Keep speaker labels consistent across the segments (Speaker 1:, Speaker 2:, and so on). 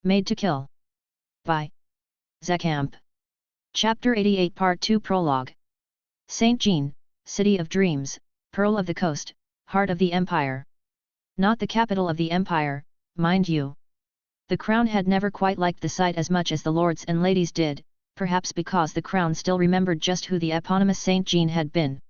Speaker 1: Made to Kill. By Zekamp. Chapter 88 Part 2 Prologue. Saint Jean, City of Dreams, Pearl of the Coast, Heart of the Empire. Not the capital of the Empire, mind you. The Crown had never quite liked the sight as much as the lords and ladies did, perhaps because the Crown still remembered just who the eponymous Saint Jean had been.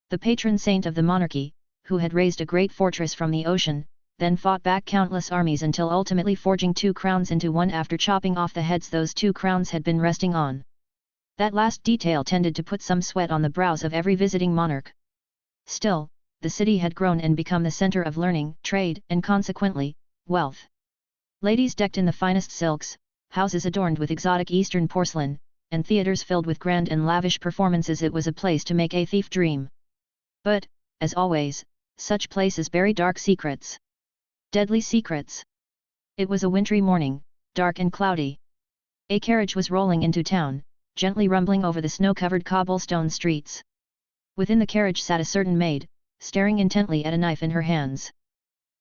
Speaker 1: The patron saint of the monarchy, who had raised a great fortress from the ocean, then fought back countless armies until ultimately forging two crowns into one after chopping off the heads those two crowns had been resting on. That last detail tended to put some sweat on the brows of every visiting monarch. Still, the city had grown and become the center of learning, trade, and consequently, wealth. Ladies decked in the finest silks, houses adorned with exotic Eastern porcelain, and theaters filled with grand and lavish performances. It was a place to make a thief dream. But, as always, such places bury dark secrets. Deadly secrets. It was a wintry morning, dark and cloudy. A carriage was rolling into town, gently rumbling over the snow-covered cobblestone streets. Within the carriage sat a certain maid, staring intently at a knife in her hands.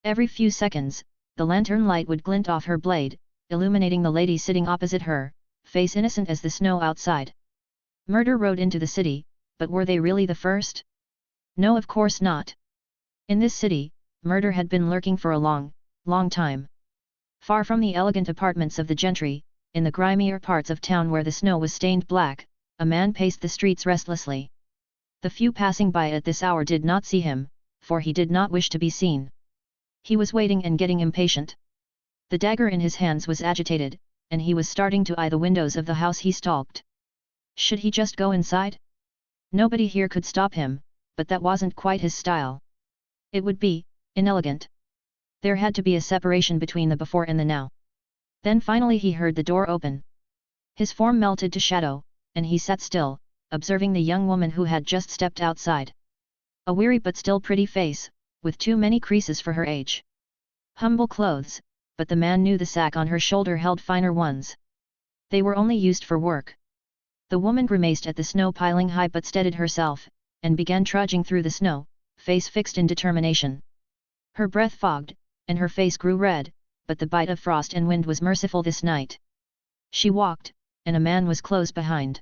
Speaker 1: Every few seconds, the lantern light would glint off her blade, illuminating the lady sitting opposite her, face innocent as the snow outside. Murder rode into the city, but were they really the first? No, of course not. In this city, murder had been lurking for a long, long time. Far from the elegant apartments of the gentry, in the grimier parts of town where the snow was stained black, a man paced the streets restlessly. The few passing by at this hour did not see him, for he did not wish to be seen. He was waiting and getting impatient. The dagger in his hands was agitated, and he was starting to eye the windows of the house he stalked. Should he just go inside? Nobody here could stop him, but that wasn't quite his style. It would be inelegant. There had to be a separation between the before and the now. Then finally he heard the door open. His form melted to shadow, and he sat still, observing the young woman who had just stepped outside. A weary but still pretty face, with too many creases for her age. Humble clothes, but the man knew the sack on her shoulder held finer ones. They were only used for work. The woman grimaced at the snow piling high but steadied herself, and began trudging through the snow, face fixed in determination. Her breath fogged, and her face grew red, but the bite of frost and wind was merciful this night. She walked, and a man was close behind.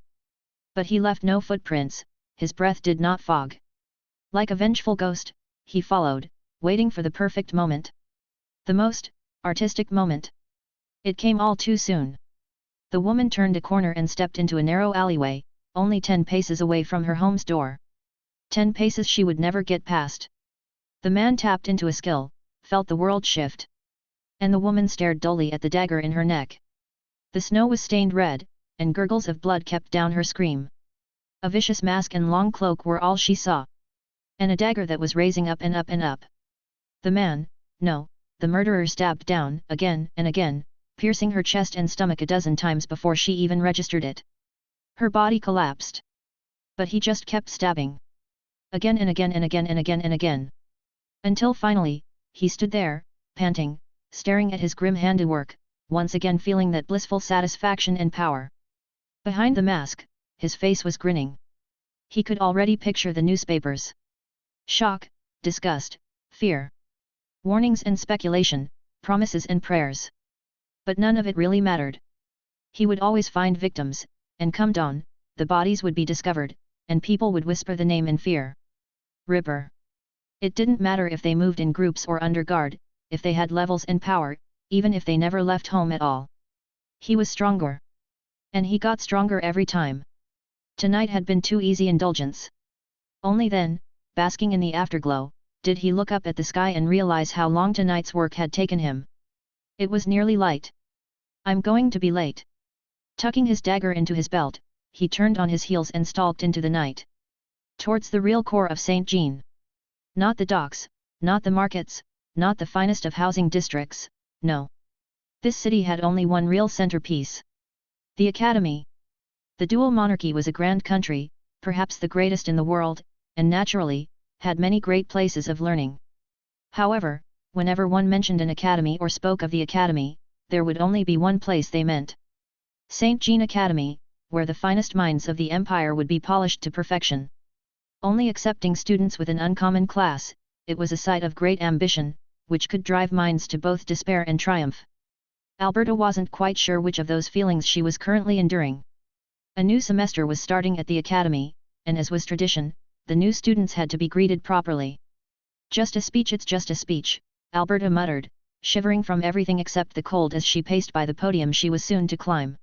Speaker 1: But he left no footprints, his breath did not fog. Like a vengeful ghost, he followed, waiting for the perfect moment. The most artistic moment. It came all too soon. The woman turned a corner and stepped into a narrow alleyway, only 10 paces away from her home's door. 10 paces she would never get past. The man tapped into a skill, felt the world shift. And the woman stared dully at the dagger in her neck. The snow was stained red, and gurgles of blood kept down her scream. A vicious mask and long cloak were all she saw. And a dagger that was raising up and up and up. The man, no, the murderer stabbed down, again and again, piercing her chest and stomach a dozen times before she even registered it. Her body collapsed. But he just kept stabbing. Again and again and again and again and again. Until finally, he stood there, panting, staring at his grim handiwork, once again feeling that blissful satisfaction and power. Behind the mask, his face was grinning. He could already picture the newspapers. Shock, disgust, fear. Warnings and speculation, promises and prayers. But none of it really mattered. He would always find victims, and come dawn, the bodies would be discovered, and people would whisper the name in fear. Ripper. It didn't matter if they moved in groups or under guard, if they had levels and power, even if they never left home at all. He was stronger. And he got stronger every time. Tonight had been too easy indulgence. Only then, basking in the afterglow, did he look up at the sky and realize how long tonight's work had taken him. It was nearly light. I'm going to be late. Tucking his dagger into his belt, he turned on his heels and stalked into the night. Towards the real core of Saint Jean. Not the docks, not the markets, not the finest of housing districts, no. This city had only one real centerpiece. The Academy. The dual monarchy was a grand country, perhaps the greatest in the world, and naturally, had many great places of learning. However, whenever one mentioned an academy or spoke of the academy, there would only be one place they meant. Saint Jean Academy, where the finest minds of the empire would be polished to perfection. Only accepting students with an uncommon class, it was a site of great ambition, which could drive minds to both despair and triumph. Alberta wasn't quite sure which of those feelings she was currently enduring. A new semester was starting at the academy, and as was tradition, the new students had to be greeted properly. Just a speech, it's just a speech, Alberta muttered, shivering from everything except the cold as she paced by the podium she was soon to climb.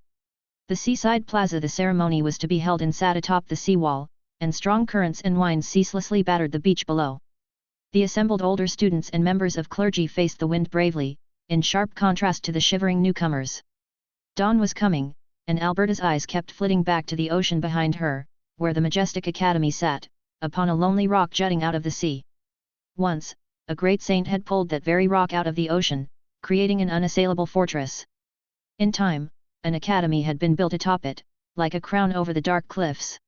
Speaker 1: The seaside plaza. The ceremony was to be held and sat atop the seawall, and strong currents and winds ceaselessly battered the beach below. The assembled older students and members of clergy faced the wind bravely, in sharp contrast to the shivering newcomers. Dawn was coming, and Alberta's eyes kept flitting back to the ocean behind her, where the majestic academy sat, upon a lonely rock jutting out of the sea. Once, a great saint had pulled that very rock out of the ocean, creating an unassailable fortress. In time, an academy had been built atop it, like a crown over the dark cliffs.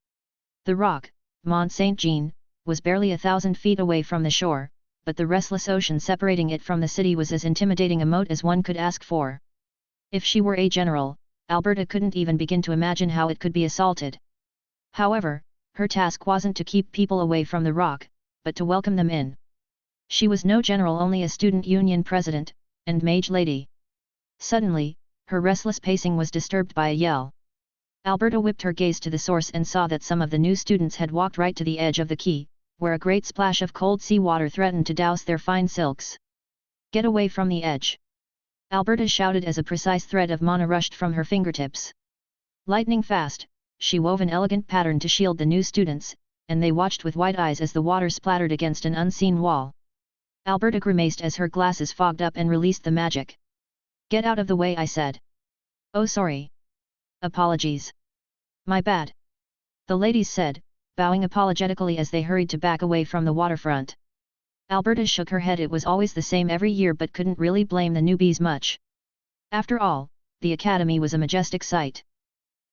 Speaker 1: The rock, Mont Saint-Jean, was barely 1,000 feet away from the shore, but the restless ocean separating it from the city was as intimidating a moat as one could ask for. If she were a general, Alberta couldn't even begin to imagine how it could be assaulted. However, her task wasn't to keep people away from the rock, but to welcome them in. She was no general, only a student union president, and mage lady. Suddenly, her restless pacing was disturbed by a yell. Alberta whipped her gaze to the source and saw that some of the new students had walked right to the edge of the quay, where a great splash of cold sea water threatened to douse their fine silks. "Get away from the edge!" Alberta shouted as a precise thread of mana rushed from her fingertips. Lightning fast, she wove an elegant pattern to shield the new students, and they watched with wide eyes as the water splattered against an unseen wall. Alberta grimaced as her glasses fogged up and released the magic. "Get out of the way," I said. "Oh, sorry. Apologies. My bad," the ladies said, bowing apologetically as they hurried to back away from the waterfront. Alberta shook her head. It was always the same every year, but couldn't really blame the newbies much. After all, the academy was a majestic sight.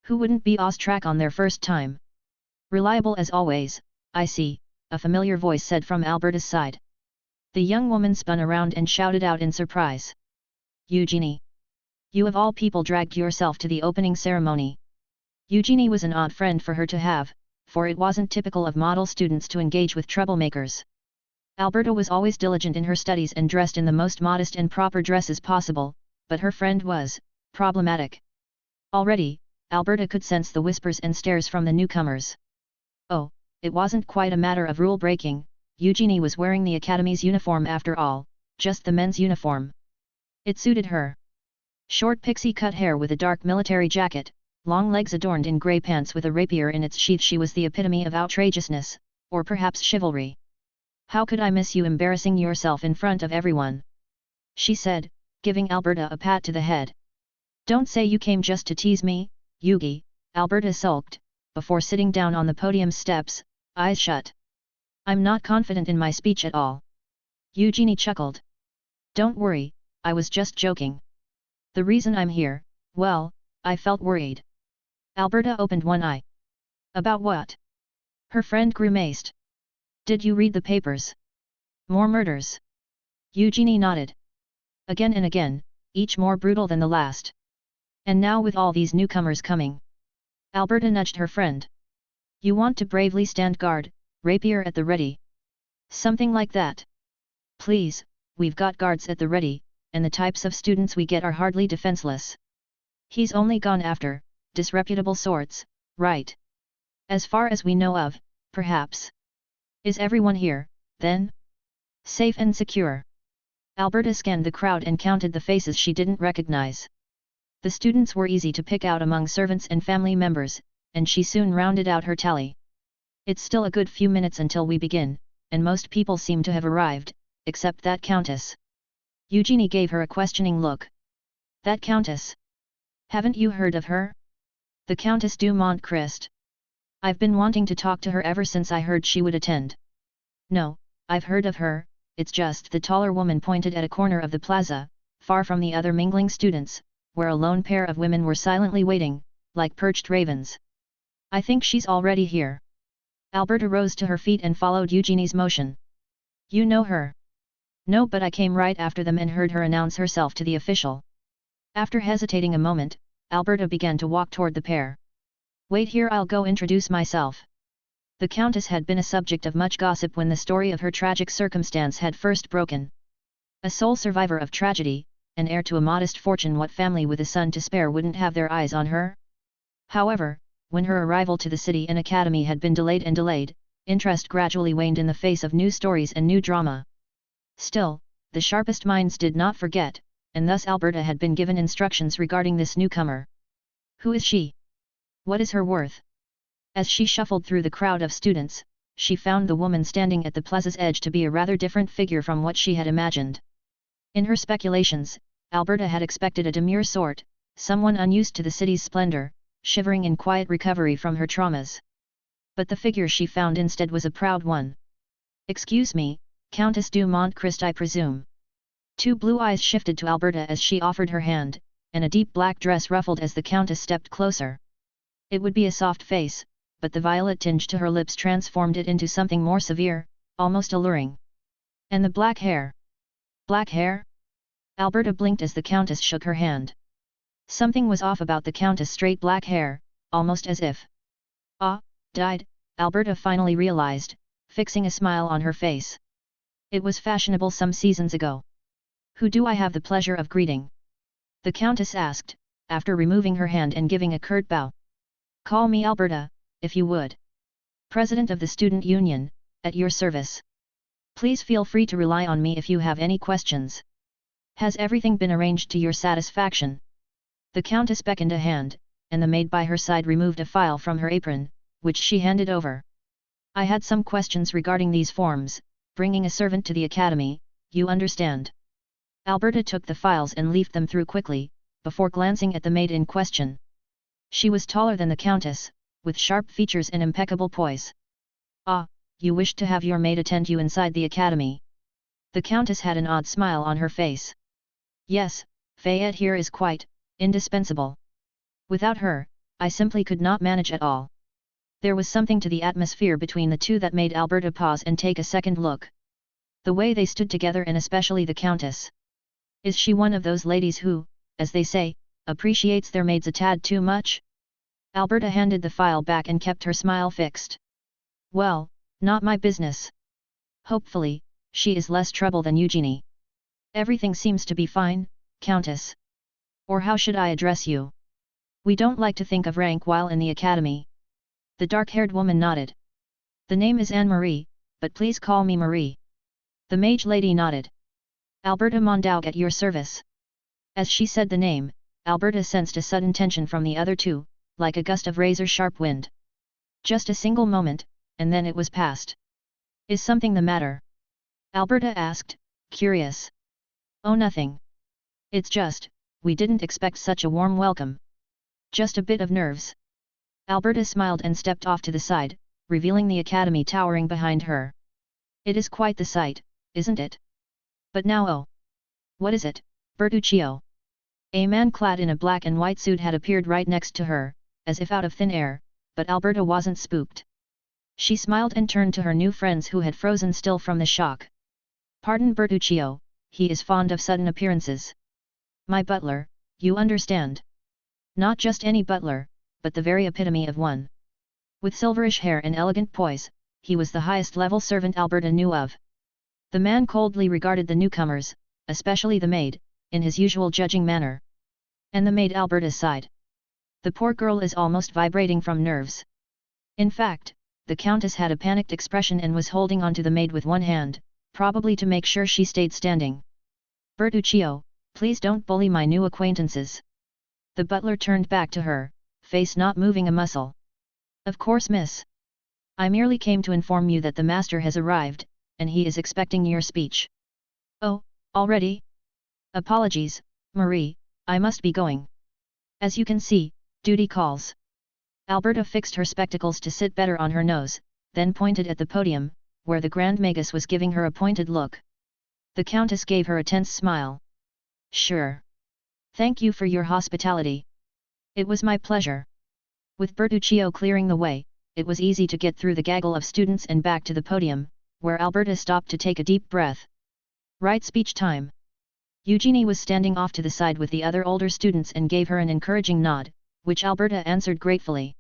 Speaker 1: Who wouldn't be awestruck on their first time? "Reliable as always, I see," a familiar voice said from Alberta's side. The young woman spun around and shouted out in surprise. "Eugenie! You of all people dragged yourself to the opening ceremony." Eugenie was an odd friend for her to have, for it wasn't typical of model students to engage with troublemakers. Alberta was always diligent in her studies and dressed in the most modest and proper dresses possible, but her friend was problematic. Already, Alberta could sense the whispers and stares from the newcomers. Oh, it wasn't quite a matter of rule-breaking. Eugenie was wearing the academy's uniform after all, just the men's uniform. It suited her. Short pixie-cut hair with a dark military jacket, long legs adorned in grey pants with a rapier in its sheath. She was the epitome of outrageousness, or perhaps chivalry. "How could I miss you embarrassing yourself in front of everyone?" she said, giving Alberta a pat to the head. "Don't say you came just to tease me, Yugi," Alberta sulked, before sitting down on the podium steps, eyes shut. "I'm not confident in my speech at all." Eugenie chuckled. "Don't worry, I was just joking. The reason I'm here, well, I felt worried." Alberta opened one eye. "About what?" her friend grimaced. "Did you read the papers? More murders?" Eugenie nodded. "Again and again, each more brutal than the last. And now with all these newcomers coming." Alberta nudged her friend. "You want to bravely stand guard, rapier at the ready. Something like that. Please, we've got guards at the ready, and the types of students we get are hardly defenseless. He's only gone after disreputable sorts, right? As far as we know of, perhaps. Is everyone here, then? Safe and secure?" Alberta scanned the crowd and counted the faces she didn't recognize. The students were easy to pick out among servants and family members, and she soon rounded out her tally. "It's still a good few minutes until we begin, and most people seem to have arrived, except that countess." Eugenie gave her a questioning look. "That countess? Haven't you heard of her? The Countess du Montchrest? I've been wanting to talk to her ever since I heard she would attend." "No, I've heard of her," it's just the taller woman pointed at a corner of the plaza, far from the other mingling students, where a lone pair of women were silently waiting, like perched ravens. "I think she's already here." Alberta rose to her feet and followed Eugenie's motion. "You know her?" "No, but I came right after them and heard her announce herself to the official." After hesitating a moment, Alberta began to walk toward the pair. "Wait here, I'll go introduce myself." The Countess had been a subject of much gossip when the story of her tragic circumstance had first broken. A sole survivor of tragedy, an heir to a modest fortune. What family with a son to spare wouldn't have their eyes on her? However, when her arrival to the city and academy had been delayed and delayed, interest gradually waned in the face of new stories and new drama. Still, the sharpest minds did not forget, and thus Alberta had been given instructions regarding this newcomer. Who is she? What is her worth? As she shuffled through the crowd of students, she found the woman standing at the plaza's edge to be a rather different figure from what she had imagined. In her speculations, Alberta had expected a demure sort, someone unused to the city's splendor, shivering in quiet recovery from her traumas. But the figure she found instead was a proud one. "Excuse me, Countess du Montchrist, I presume?" Two blue eyes shifted to Alberta as she offered her hand, and a deep black dress ruffled as the Countess stepped closer. It would be a soft face, but the violet tinge to her lips transformed it into something more severe, almost alluring. And the black hair? Black hair? Alberta blinked as the Countess shook her hand. Something was off about the Countess' straight black hair, almost as if dyed, Alberta finally realized, fixing a smile on her face. It was fashionable some seasons ago. "Who do I have the pleasure of greeting?" the Countess asked, after removing her hand and giving a curt bow. "Call me Alberta, if you would. President of the Student Union, at your service. Please feel free to rely on me if you have any questions. Has everything been arranged to your satisfaction?" The Countess beckoned a hand, and the maid by her side removed a file from her apron, which she handed over. "I had some questions regarding these forms, bringing a servant to the academy, you understand." Alberta took the files and leafed them through quickly, before glancing at the maid in question. She was taller than the Countess, with sharp features and impeccable poise. "Ah, you wished to have your maid attend you inside the academy?" The Countess had an odd smile on her face. "Yes, Fayette here is quite indispensable. Without her, I simply could not manage at all." There was something to the atmosphere between the two that made Alberta pause and take a second look. The way they stood together, and especially the Countess. Is she one of those ladies who, as they say, appreciates their maids a tad too much? Alberta handed the file back and kept her smile fixed. "Well, not my business. Hopefully, she is less trouble than Eugenie. Everything seems to be fine, Countess. Or how should I address you? We don't like to think of rank while in the academy." The dark-haired woman nodded. "The name is Anne-Marie, but please call me Marie." The mage lady nodded. "Alberta Mondaug at your service." As she said the name, Alberta sensed a sudden tension from the other two, like a gust of razor-sharp wind. Just a single moment, and then it was past. "Is something the matter?" Alberta asked, curious. "Oh, nothing. It's just, we didn't expect such a warm welcome. Just a bit of nerves." Alberta smiled and stepped off to the side, revealing the academy towering behind her. "It is quite the sight, isn't it? But now oh! What is it, Bertuccio?" A man clad in a black and white suit had appeared right next to her, as if out of thin air, but Alberta wasn't spooked. She smiled and turned to her new friends who had frozen still from the shock. "Pardon Bertuccio, he is fond of sudden appearances. My butler, you understand. Not just any butler, but the very epitome of one. With silverish hair and elegant poise, he was the highest-level servant Alberta knew of." The man coldly regarded the newcomers, especially the maid, in his usual judging manner. And the maid Alberta sighed. The poor girl is almost vibrating from nerves. In fact, the Countess had a panicked expression and was holding onto the maid with one hand, probably to make sure she stayed standing. "Bertuccio, please don't bully my new acquaintances." The butler turned back to her, face not moving a muscle. "Of course, miss. I merely came to inform you that the master has arrived, and he is expecting your speech." "Oh, already? Apologies, Marie, I must be going. As you can see, duty calls." Alberta fixed her spectacles to sit better on her nose, then pointed at the podium, where the Grand Magus was giving her a pointed look. The Countess gave her a tense smile. "Sure. Thank you for your hospitality. It was my pleasure." With Bertuccio clearing the way, it was easy to get through the gaggle of students and back to the podium, where Alberta stopped to take a deep breath. Right speech time. Eugenie was standing off to the side with the other older students and gave her an encouraging nod, which Alberta answered gratefully.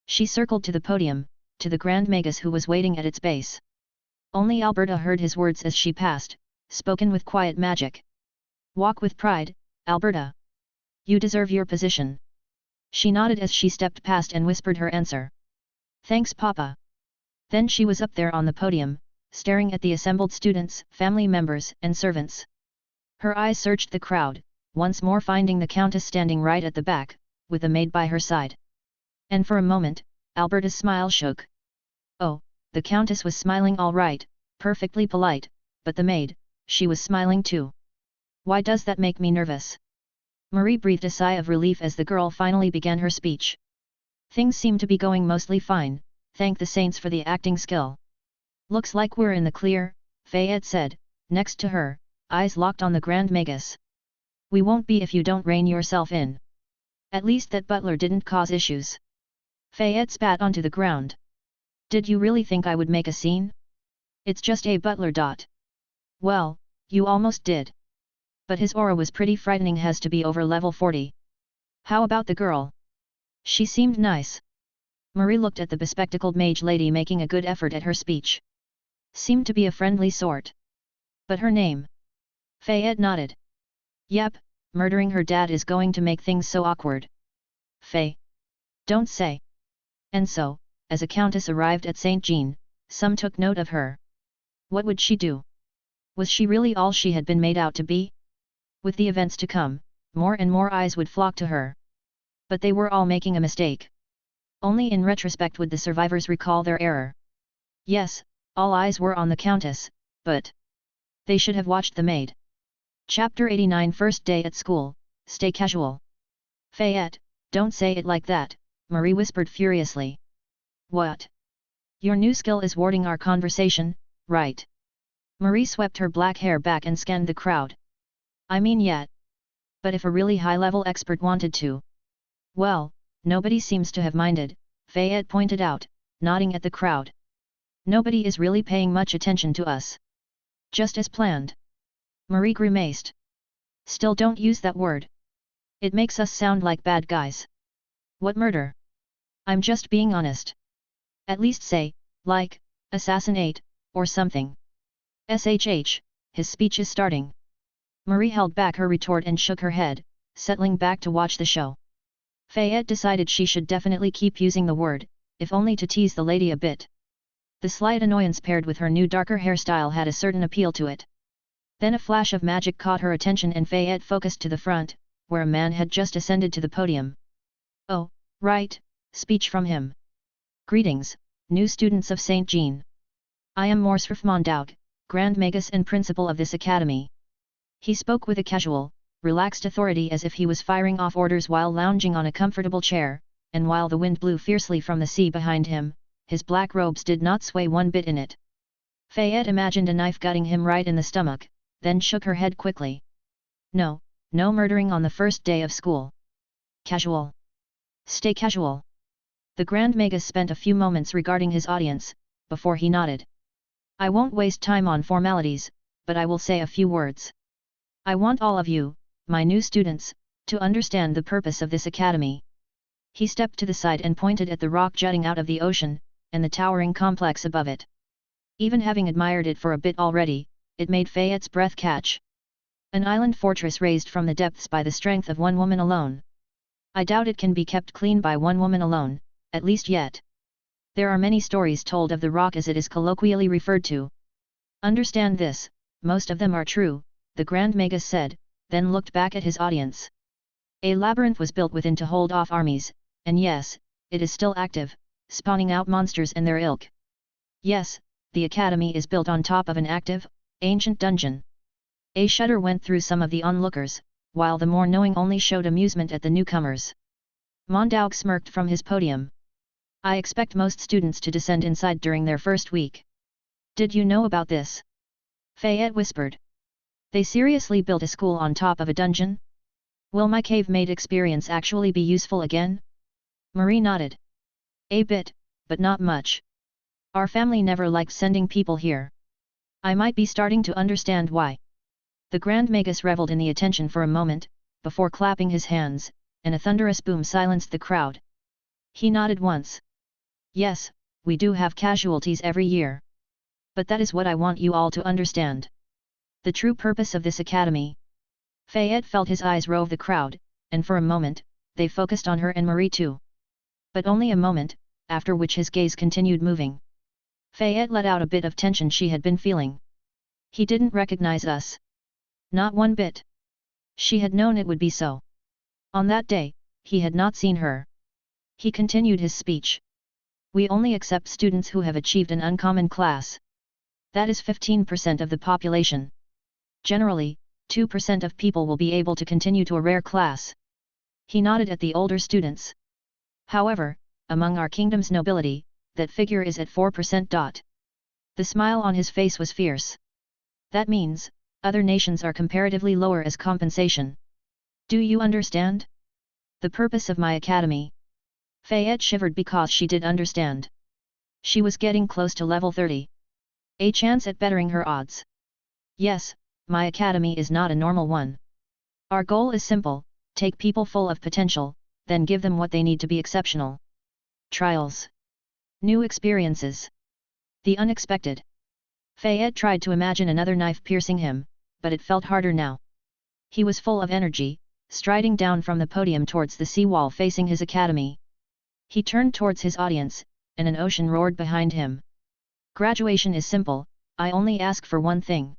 Speaker 1: She circled to the podium, to the Grand Magus who was waiting at its base. Only Alberta heard his words as she passed, spoken with quiet magic. Walk with pride, Alberta. You deserve your position. She nodded as she stepped past and whispered her answer. Thanks, Papa. Then she was up there on the podium, staring at the assembled students, family members, and servants. Her eyes searched the crowd, once more finding the Countess standing right at the back, with the maid by her side. And for a moment, Alberta's smile shook. Oh, the Countess was smiling all right, perfectly polite, but the maid, she was smiling too. Why does that make me nervous? Marie breathed a sigh of relief as the girl finally began her speech. Things seem to be going mostly fine, thank the saints for the acting skill. Looks like we're in the clear, Fayette said, next to her, eyes locked on the Grand Magus. We won't be if you don't rein yourself in. At least that butler didn't cause issues. Fayette spat onto the ground. Did you really think I would make a scene? It's just a butler. Well, you almost did. But his aura was pretty frightening, has to be over level 40. How about the girl? She seemed nice. Marie looked at the bespectacled mage lady making a good effort at her speech. Seemed to be a friendly sort. But her name? Fayette nodded. Yep, murdering her dad is going to make things so awkward. Faye. Don't say. And so, as a countess arrived at St. Jean, some took note of her. What would she do? Was she really all she had been made out to be? With the events to come, more and more eyes would flock to her. But they were all making a mistake. Only in retrospect would the survivors recall their error. Yes, all eyes were on the Countess, but they should have watched the maid. Chapter 89 First day at school, stay casual. Fayette, don't say it like that, Marie whispered furiously. What? Your new skill is warding our conversation, right? Marie swept her black hair back and scanned the crowd. I mean yet. But if a really high-level expert wanted to. Well, nobody seems to have minded, Fayette pointed out, nodding at the crowd. Nobody is really paying much attention to us. Just as planned. Marie grimaced. Still, don't use that word. It makes us sound like bad guys. What murder? I'm just being honest. At least say, like, assassinate, or something. SHH, his speech is starting. Marie held back her retort and shook her head, settling back to watch the show. Fayette decided she should definitely keep using the word, if only to tease the lady a bit. The slight annoyance paired with her new darker hairstyle had a certain appeal to it. Then a flash of magic caught her attention and Fayette focused to the front, where a man had just ascended to the podium. Oh, right, speech from him. Greetings, new students of St. Jean. I am Morsrf Mondaug, Grand Magus and Principal of this academy. He spoke with a casual, relaxed authority as if he was firing off orders while lounging on a comfortable chair, and while the wind blew fiercely from the sea behind him, his black robes did not sway one bit in it. Fayette imagined a knife gutting him right in the stomach, then shook her head quickly. No, no murdering on the first day of school. Casual. Stay casual. The Grand Magus spent a few moments regarding his audience, before he nodded. I won't waste time on formalities, but I will say a few words. I want all of you, my new students, to understand the purpose of this academy. He stepped to the side and pointed at the rock jutting out of the ocean, and the towering complex above it. Even having admired it for a bit already, it made Fayette's breath catch. An island fortress raised from the depths by the strength of one woman alone. I doubt it can be kept clean by one woman alone, at least yet. There are many stories told of the rock as it is colloquially referred to. Understand this, most of them are true, the Grand Magus said, then looked back at his audience. A labyrinth was built within to hold off armies, and yes, it is still active, spawning out monsters and their ilk. Yes, the academy is built on top of an active, ancient dungeon. A shudder went through some of the onlookers, while the more knowing only showed amusement at the newcomers. Mondaug smirked from his podium. I expect most students to descend inside during their first week. Did you know about this? Fayette whispered. They seriously built a school on top of a dungeon? Will my cave maid experience actually be useful again? Marie nodded. A bit, but not much. Our family never liked sending people here. I might be starting to understand why. The Grand Magus reveled in the attention for a moment, before clapping his hands, and a thunderous boom silenced the crowd. He nodded once. Yes, we do have casualties every year. But that is what I want you all to understand. The true purpose of this academy. Fayette felt his eyes rove the crowd, and for a moment, they focused on her and Marie too. But only a moment, after which his gaze continued moving. Fayette let out a bit of tension she had been feeling. He didn't recognize us. Not one bit. She had known it would be so. On that day, he had not seen her. He continued his speech. We only accept students who have achieved an uncommon class. That is 15% of the population. Generally, 2% of people will be able to continue to a rare class. He nodded at the older students. However, among our kingdom's nobility, that figure is at 4%. The smile on his face was fierce. That means, other nations are comparatively lower as compensation. Do you understand? The purpose of my academy. Fayette shivered because she did understand. She was getting close to level 30. A chance at bettering her odds. Yes, my academy is not a normal one. Our goal is simple, take people full of potential, then give them what they need to be exceptional. Trials. New experiences. The unexpected. Fayette tried to imagine another knife piercing him, but it felt harder now. He was full of energy, striding down from the podium towards the seawall facing his academy. He turned towards his audience, and an ocean roared behind him. Graduation is simple, I only ask for one thing.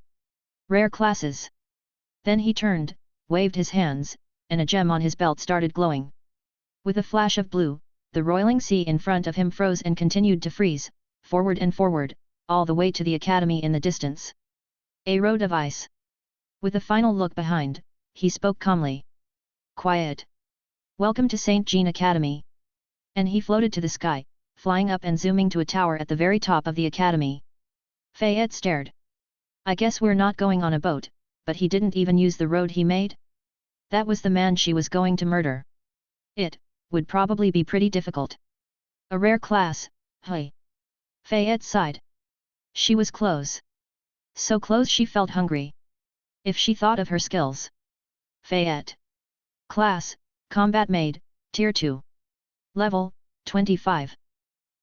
Speaker 1: Rare classes. Then he turned, waved his hands, and a gem on his belt started glowing. With a flash of blue, the roiling sea in front of him froze and continued to freeze, forward and forward, all the way to the academy in the distance. A road of ice. With a final look behind, he spoke calmly. Quiet. Welcome to St. Jean Academy. And he floated to the sky, flying up and zooming to a tower at the very top of the academy. Fayette stared. I guess we're not going on a boat, but he didn't even use the road he made? That was the man she was going to murder. It would probably be pretty difficult. A rare class, hey. Fayette sighed. She was close. So close she felt hungry. If she thought of her skills. Fayette. Class, Combat Maid, Tier 2. Level, 25.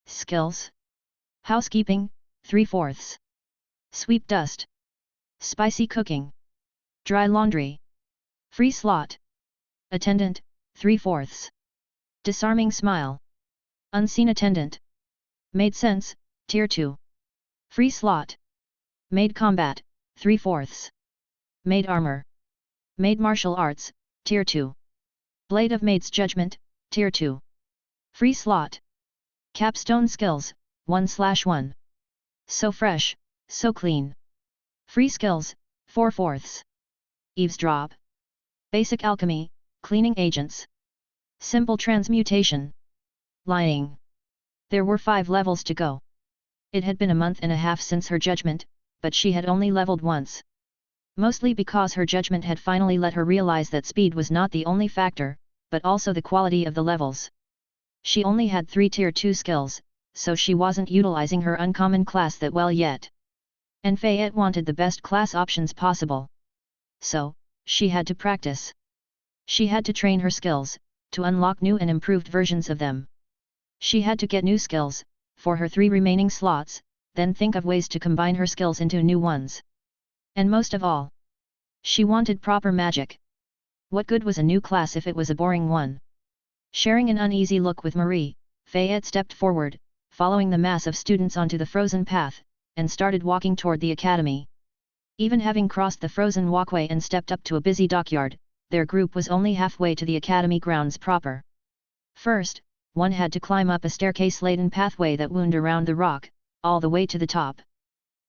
Speaker 1: Skills. Housekeeping, 3/4. Sweep dust. Spicy cooking. Dry laundry. Free slot. Attendant, 3/4. Disarming smile. Unseen attendant. Made sense, Tier 2. Free slot. Maid combat, 3/4. Maid armor. Maid martial arts, Tier 2. Blade of Maid's judgment, Tier 2. Free slot. Capstone skills, 1/1. So fresh, so clean. Free skills, 4/4. Eavesdrop. Basic alchemy, cleaning agents. Simple transmutation. Lying. There were 5 levels to go. It had been a month and a half since her judgment, but she had only leveled once. Mostly because her judgment had finally let her realize that speed was not the only factor, but also the quality of the levels. She only had 3 Tier 2 skills, so she wasn't utilizing her uncommon class that well yet. And Fayette wanted the best class options possible. So, she had to practice. She had to train her skills, to unlock new and improved versions of them. She had to get new skills, for her 3 remaining slots, then think of ways to combine her skills into new ones. And most of all, she wanted proper magic. What good was a new class if it was a boring one? Sharing an uneasy look with Marie, Fayette stepped forward, following the mass of students onto the frozen path, and started walking toward the academy. Even having crossed the frozen walkway and stepped up to a busy dockyard, their group was only halfway to the academy grounds proper. First, one had to climb up a staircase-laden pathway that wound around the rock, all the way to the top.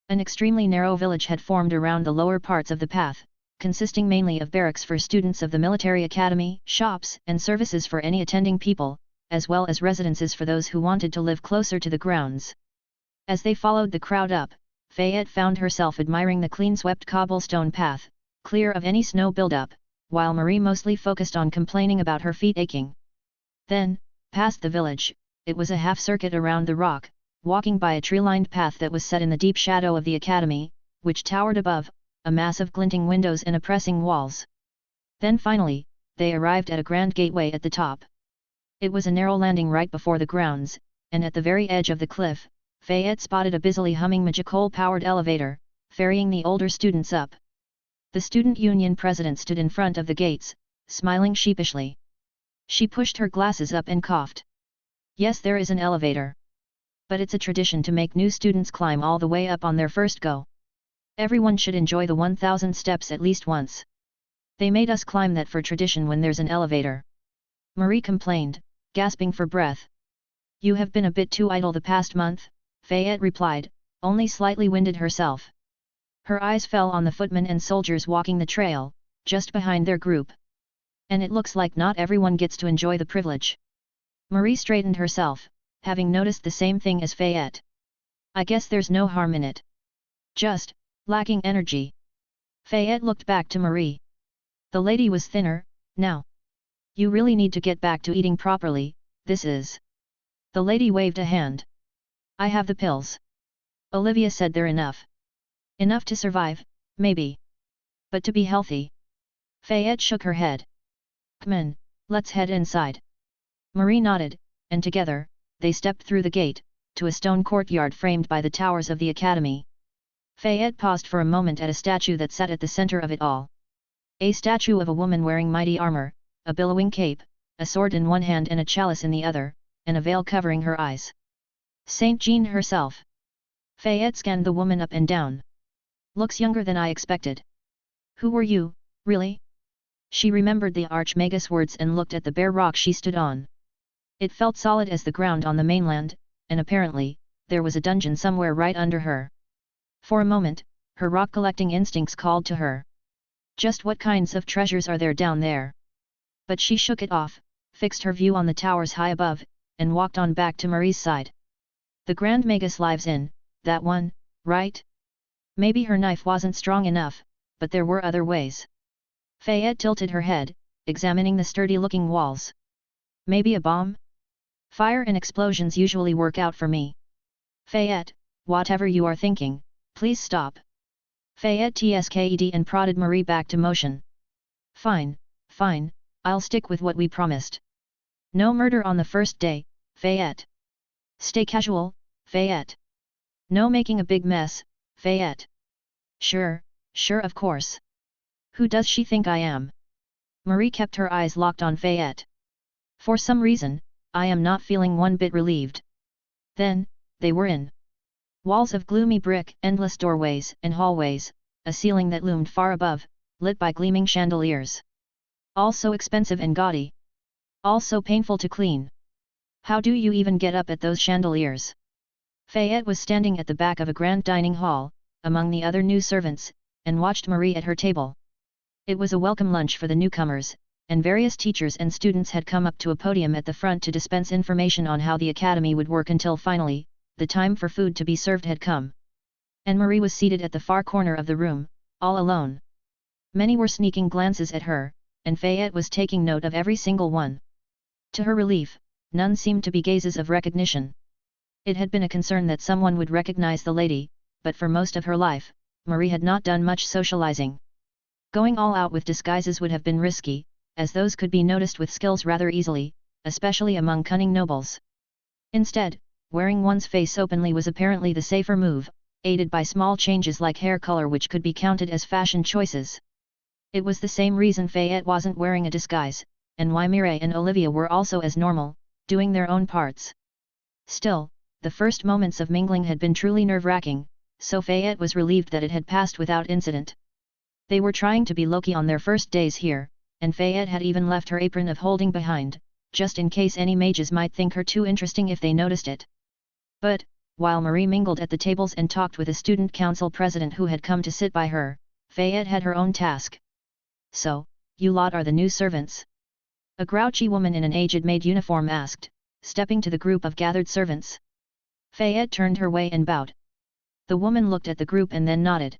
Speaker 1: An extremely narrow village had formed around the lower parts of the path, consisting mainly of barracks for students of the military academy, shops and services for any attending people, as well as residences for those who wanted to live closer to the grounds. As they followed the crowd up, Fayette found herself admiring the clean-swept cobblestone path, clear of any snow buildup, while Marie mostly focused on complaining about her feet aching. Then, past the village, it was a half-circuit around the rock, walking by a tree-lined path that was set in the deep shadow of the academy, which towered above, a mass of glinting windows and oppressing walls. Then finally, they arrived at a grand gateway at the top. It was a narrow landing right before the grounds, and at the very edge of the cliff, Fayette spotted a busily humming magical-powered elevator, ferrying the older students up. The student union president stood in front of the gates, smiling sheepishly. She pushed her glasses up and coughed. Yes, there is an elevator. But it's a tradition to make new students climb all the way up on their first go. Everyone should enjoy the 1000 steps at least once. They made us climb that for tradition when there's an elevator. Marie complained, gasping for breath. You have been a bit too idle the past month, Fayette replied, only slightly winded herself. Her eyes fell on the footmen and soldiers walking the trail, just behind their group. And it looks like not everyone gets to enjoy the privilege. Marie straightened herself, having noticed the same thing as Fayette. I guess there's no harm in it. Just, lacking energy. Fayette looked back to Marie. The lady was thinner, now. You really need to get back to eating properly, this is. The lady waved a hand. I have the pills. Olivia said they're enough. Enough to survive, maybe. But to be healthy. Fayette shook her head. Come on, let's head inside. Marie nodded, and together, they stepped through the gate, to a stone courtyard framed by the towers of the academy. Fayette paused for a moment at a statue that sat at the center of it all. A statue of a woman wearing mighty armor, a billowing cape, a sword in one hand and a chalice in the other, and a veil covering her eyes. Saint Jean herself. Fayette scanned the woman up and down. Looks younger than I expected. Who were you, really? She remembered the Archmagus words and looked at the bare rock she stood on. It felt solid as the ground on the mainland, and apparently, there was a dungeon somewhere right under her. For a moment, her rock-collecting instincts called to her. Just what kinds of treasures are there down there? But she shook it off, fixed her view on the towers high above, and walked on back to Marie's side. The Grand Magus lives in, that one, right? Maybe her knife wasn't strong enough, but there were other ways. Fayette tilted her head, examining the sturdy-looking walls. Maybe a bomb? Fire and explosions usually work out for me. Fayette, whatever you are thinking, please stop. Fayette tsked and prodded Marie back to motion. Fine, fine, I'll stick with what we promised. No murder on the first day, Fayette. Stay casual, Fayette. No making a big mess, Fayette. Sure, sure of course. Who does she think I am? Marie kept her eyes locked on Fayette. For some reason, I am not feeling one bit relieved. Then, they were in. Walls of gloomy brick, endless doorways and hallways, a ceiling that loomed far above, lit by gleaming chandeliers. All so expensive and gaudy. All so painful to clean. How do you even get up at those chandeliers? Fayette was standing at the back of a grand dining hall, among the other new servants, and watched Marie at her table. It was a welcome lunch for the newcomers, and various teachers and students had come up to a podium at the front to dispense information on how the academy would work until finally, the time for food to be served had come. And Marie was seated at the far corner of the room, all alone. Many were sneaking glances at her, and Fayette was taking note of every single one. To her relief, none seemed to be gazes of recognition. It had been a concern that someone would recognize the lady, but for most of her life, Marie had not done much socializing. Going all out with disguises would have been risky, as those could be noticed with skills rather easily, especially among cunning nobles. Instead, wearing one's face openly was apparently the safer move, aided by small changes like hair color which could be counted as fashion choices. It was the same reason Fayette wasn't wearing a disguise, and why Mireille and Olivia were also as normal, doing their own parts. Still, the first moments of mingling had been truly nerve-wracking, so Fayette was relieved that it had passed without incident. They were trying to be low-key on their first days here, and Fayette had even left her apron of holding behind, just in case any mages might think her too interesting if they noticed it. But, while Marie mingled at the tables and talked with a student council president who had come to sit by her, Fayette had her own task. So, you lot are the new servants? A grouchy woman in an aged maid uniform asked, stepping to the group of gathered servants. Fayette turned her way and bowed. The woman looked at the group and then nodded.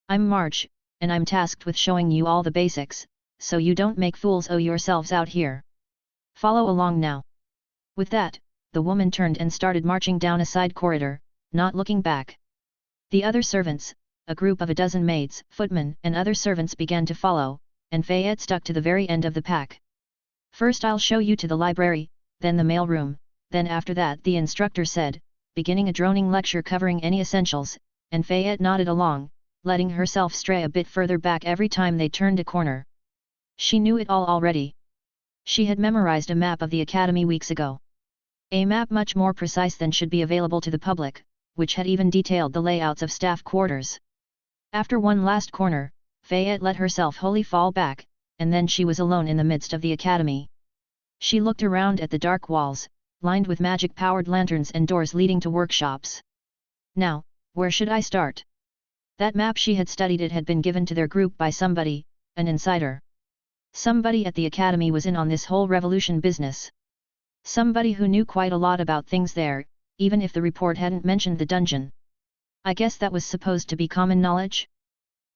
Speaker 1: I'm Marge, and I'm tasked with showing you all the basics, so you don't make fools of yourselves out here. Follow along now. With that, the woman turned and started marching down a side corridor, not looking back. The other servants, a group of a dozen maids, footmen and other servants began to follow, and Fayette stuck to the very end of the pack. First I'll show you to the library, then the mail room, then after that the instructor said, beginning a droning lecture covering any essentials, and Fayette nodded along, letting herself stray a bit further back every time they turned a corner. She knew it all already. She had memorized a map of the academy weeks ago. A map much more precise than should be available to the public, which had even detailed the layouts of staff quarters. After one last corner, Fayette let herself wholly fall back, and then she was alone in the midst of the academy. She looked around at the dark walls, lined with magic-powered lanterns and doors leading to workshops. Now, where should I start? That map she had studied, it had been given to their group by somebody, an insider. Somebody at the academy was in on this whole revolution business. Somebody who knew quite a lot about things there, even if the report hadn't mentioned the dungeon. I guess that was supposed to be common knowledge?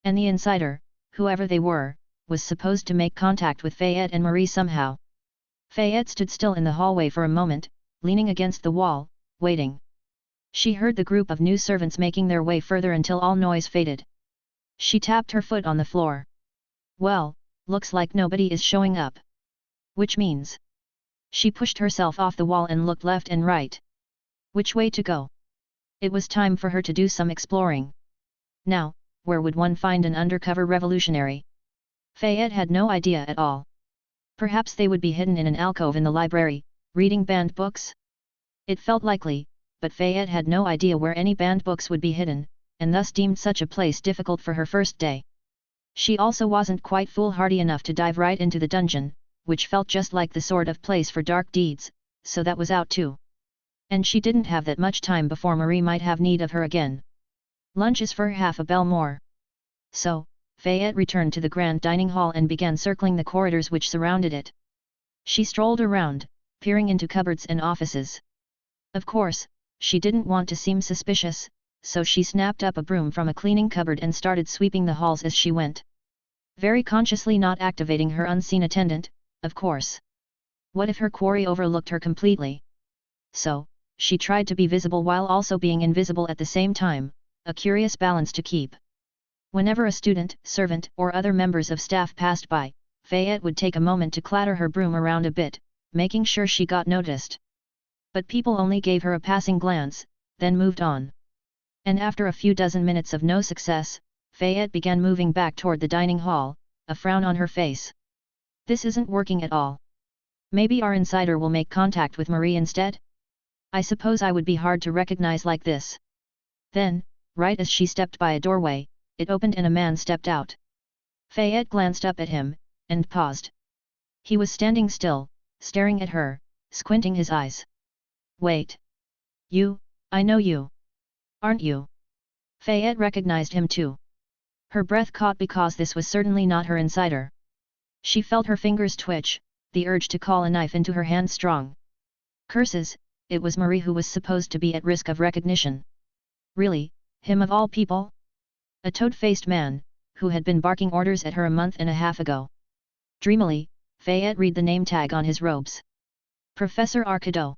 Speaker 1: And the insider, whoever they were, was supposed to make contact with Fayette and Marie somehow. Fayette stood still in the hallway for a moment, leaning against the wall, waiting. She heard the group of new servants making their way further until all noise faded. She tapped her foot on the floor. Well, looks like nobody is showing up. Which means... She pushed herself off the wall and looked left and right. Which way to go? It was time for her to do some exploring. Now, where would one find an undercover revolutionary? Fayette had no idea at all. Perhaps they would be hidden in an alcove in the library, reading banned books? It felt likely, but Fayette had no idea where any banned books would be hidden, and thus deemed such a place difficult for her first day. She also wasn't quite foolhardy enough to dive right into the dungeon, which felt just like the sort of place for dark deeds, so that was out too. And she didn't have that much time before Marie might have need of her again. Lunch is for half a bell more. So, Fayette returned to the grand dining hall and began circling the corridors which surrounded it. She strolled around, peering into cupboards and offices. Of course, she didn't want to seem suspicious, so she snapped up a broom from a cleaning cupboard and started sweeping the halls as she went. Very consciously not activating her unseen attendant, of course. What if her quarry overlooked her completely? So, she tried to be visible while also being invisible at the same time, a curious balance to keep. Whenever a student, servant, or other members of staff passed by, Fayette would take a moment to clatter her broom around a bit, making sure she got noticed. But people only gave her a passing glance, then moved on. And after a few dozen minutes of no success, Fayette began moving back toward the dining hall, a frown on her face. This isn't working at all. Maybe our insider will make contact with Marie instead? I suppose I would be hard to recognize like this. Then, right as she stepped by a doorway, it opened and a man stepped out. Fayette glanced up at him, and paused. He was standing still, staring at her, squinting his eyes. Wait. I know you. Aren't you? Fayette recognized him too. Her breath caught because this was certainly not her insider. She felt her fingers twitch, the urge to call a knife into her hand strong. Curses, it was Marie who was supposed to be at risk of recognition. Really, him of all people? A toad-faced man, who had been barking orders at her a month and a half ago. Dreamily, Fayette read the name tag on his robes. Professor Arcado.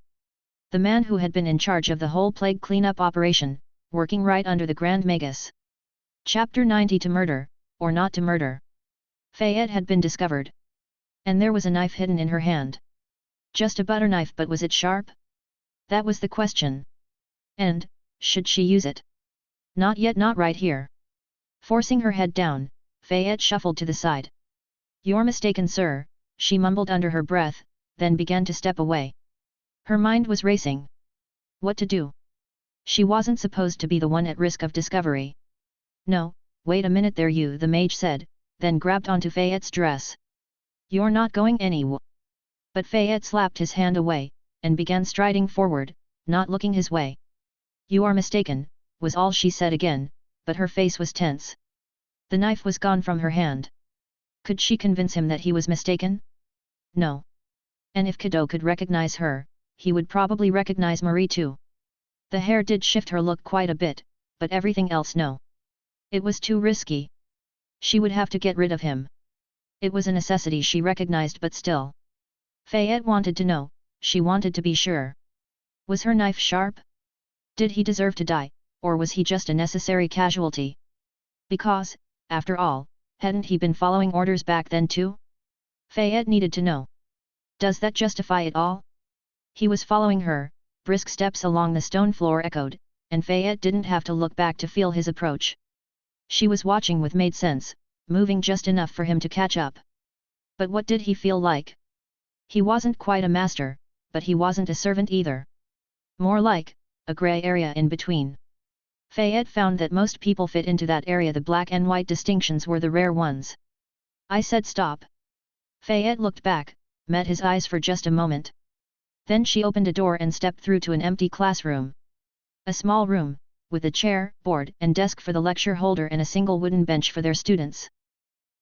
Speaker 1: The man who had been in charge of the whole plague cleanup operation, working right under the Grand Magus. Chapter 90 To Murder, or Not to Murder. Fayette had been discovered. And there was a knife hidden in her hand. Just a butter knife, but was it sharp? That was the question. And, should she use it? Not yet, not right here. Forcing her head down, Fayette shuffled to the side. You're mistaken, sir, she mumbled under her breath, then began to step away. Her mind was racing. What to do? She wasn't supposed to be the one at risk of discovery. No, wait a minute there, the mage said, then grabbed onto Fayette's dress. You're not going anywhere. But Fayette slapped his hand away, and began striding forward, not looking his way. You are mistaken, was all she said again, but her face was tense. The knife was gone from her hand. Could she convince him that he was mistaken? No. And if Cadeau could recognize her, he would probably recognize Marie too. The hair did shift her look quite a bit, but everything else no. It was too risky. She would have to get rid of him. It was a necessity she recognized, but still. Fayette wanted to know, she wanted to be sure. Was her knife sharp? Did he deserve to die, or was he just a necessary casualty? Because, after all, hadn't he been following orders back then too? Fayette needed to know. Does that justify it all? He was following her, brisk steps along the stone floor echoed, and Fayette didn't have to look back to feel his approach. She was watching with Maid sense, moving just enough for him to catch up. But what did he feel like? He wasn't quite a master, but he wasn't a servant either. More like a grey area in between. Fayette found that most people fit into that area. The black and white distinctions were the rare ones. I said stop. Fayette looked back, met his eyes for just a moment. Then she opened a door and stepped through to an empty classroom. A small room, with a chair, board and desk for the lecture holder and a single wooden bench for their students.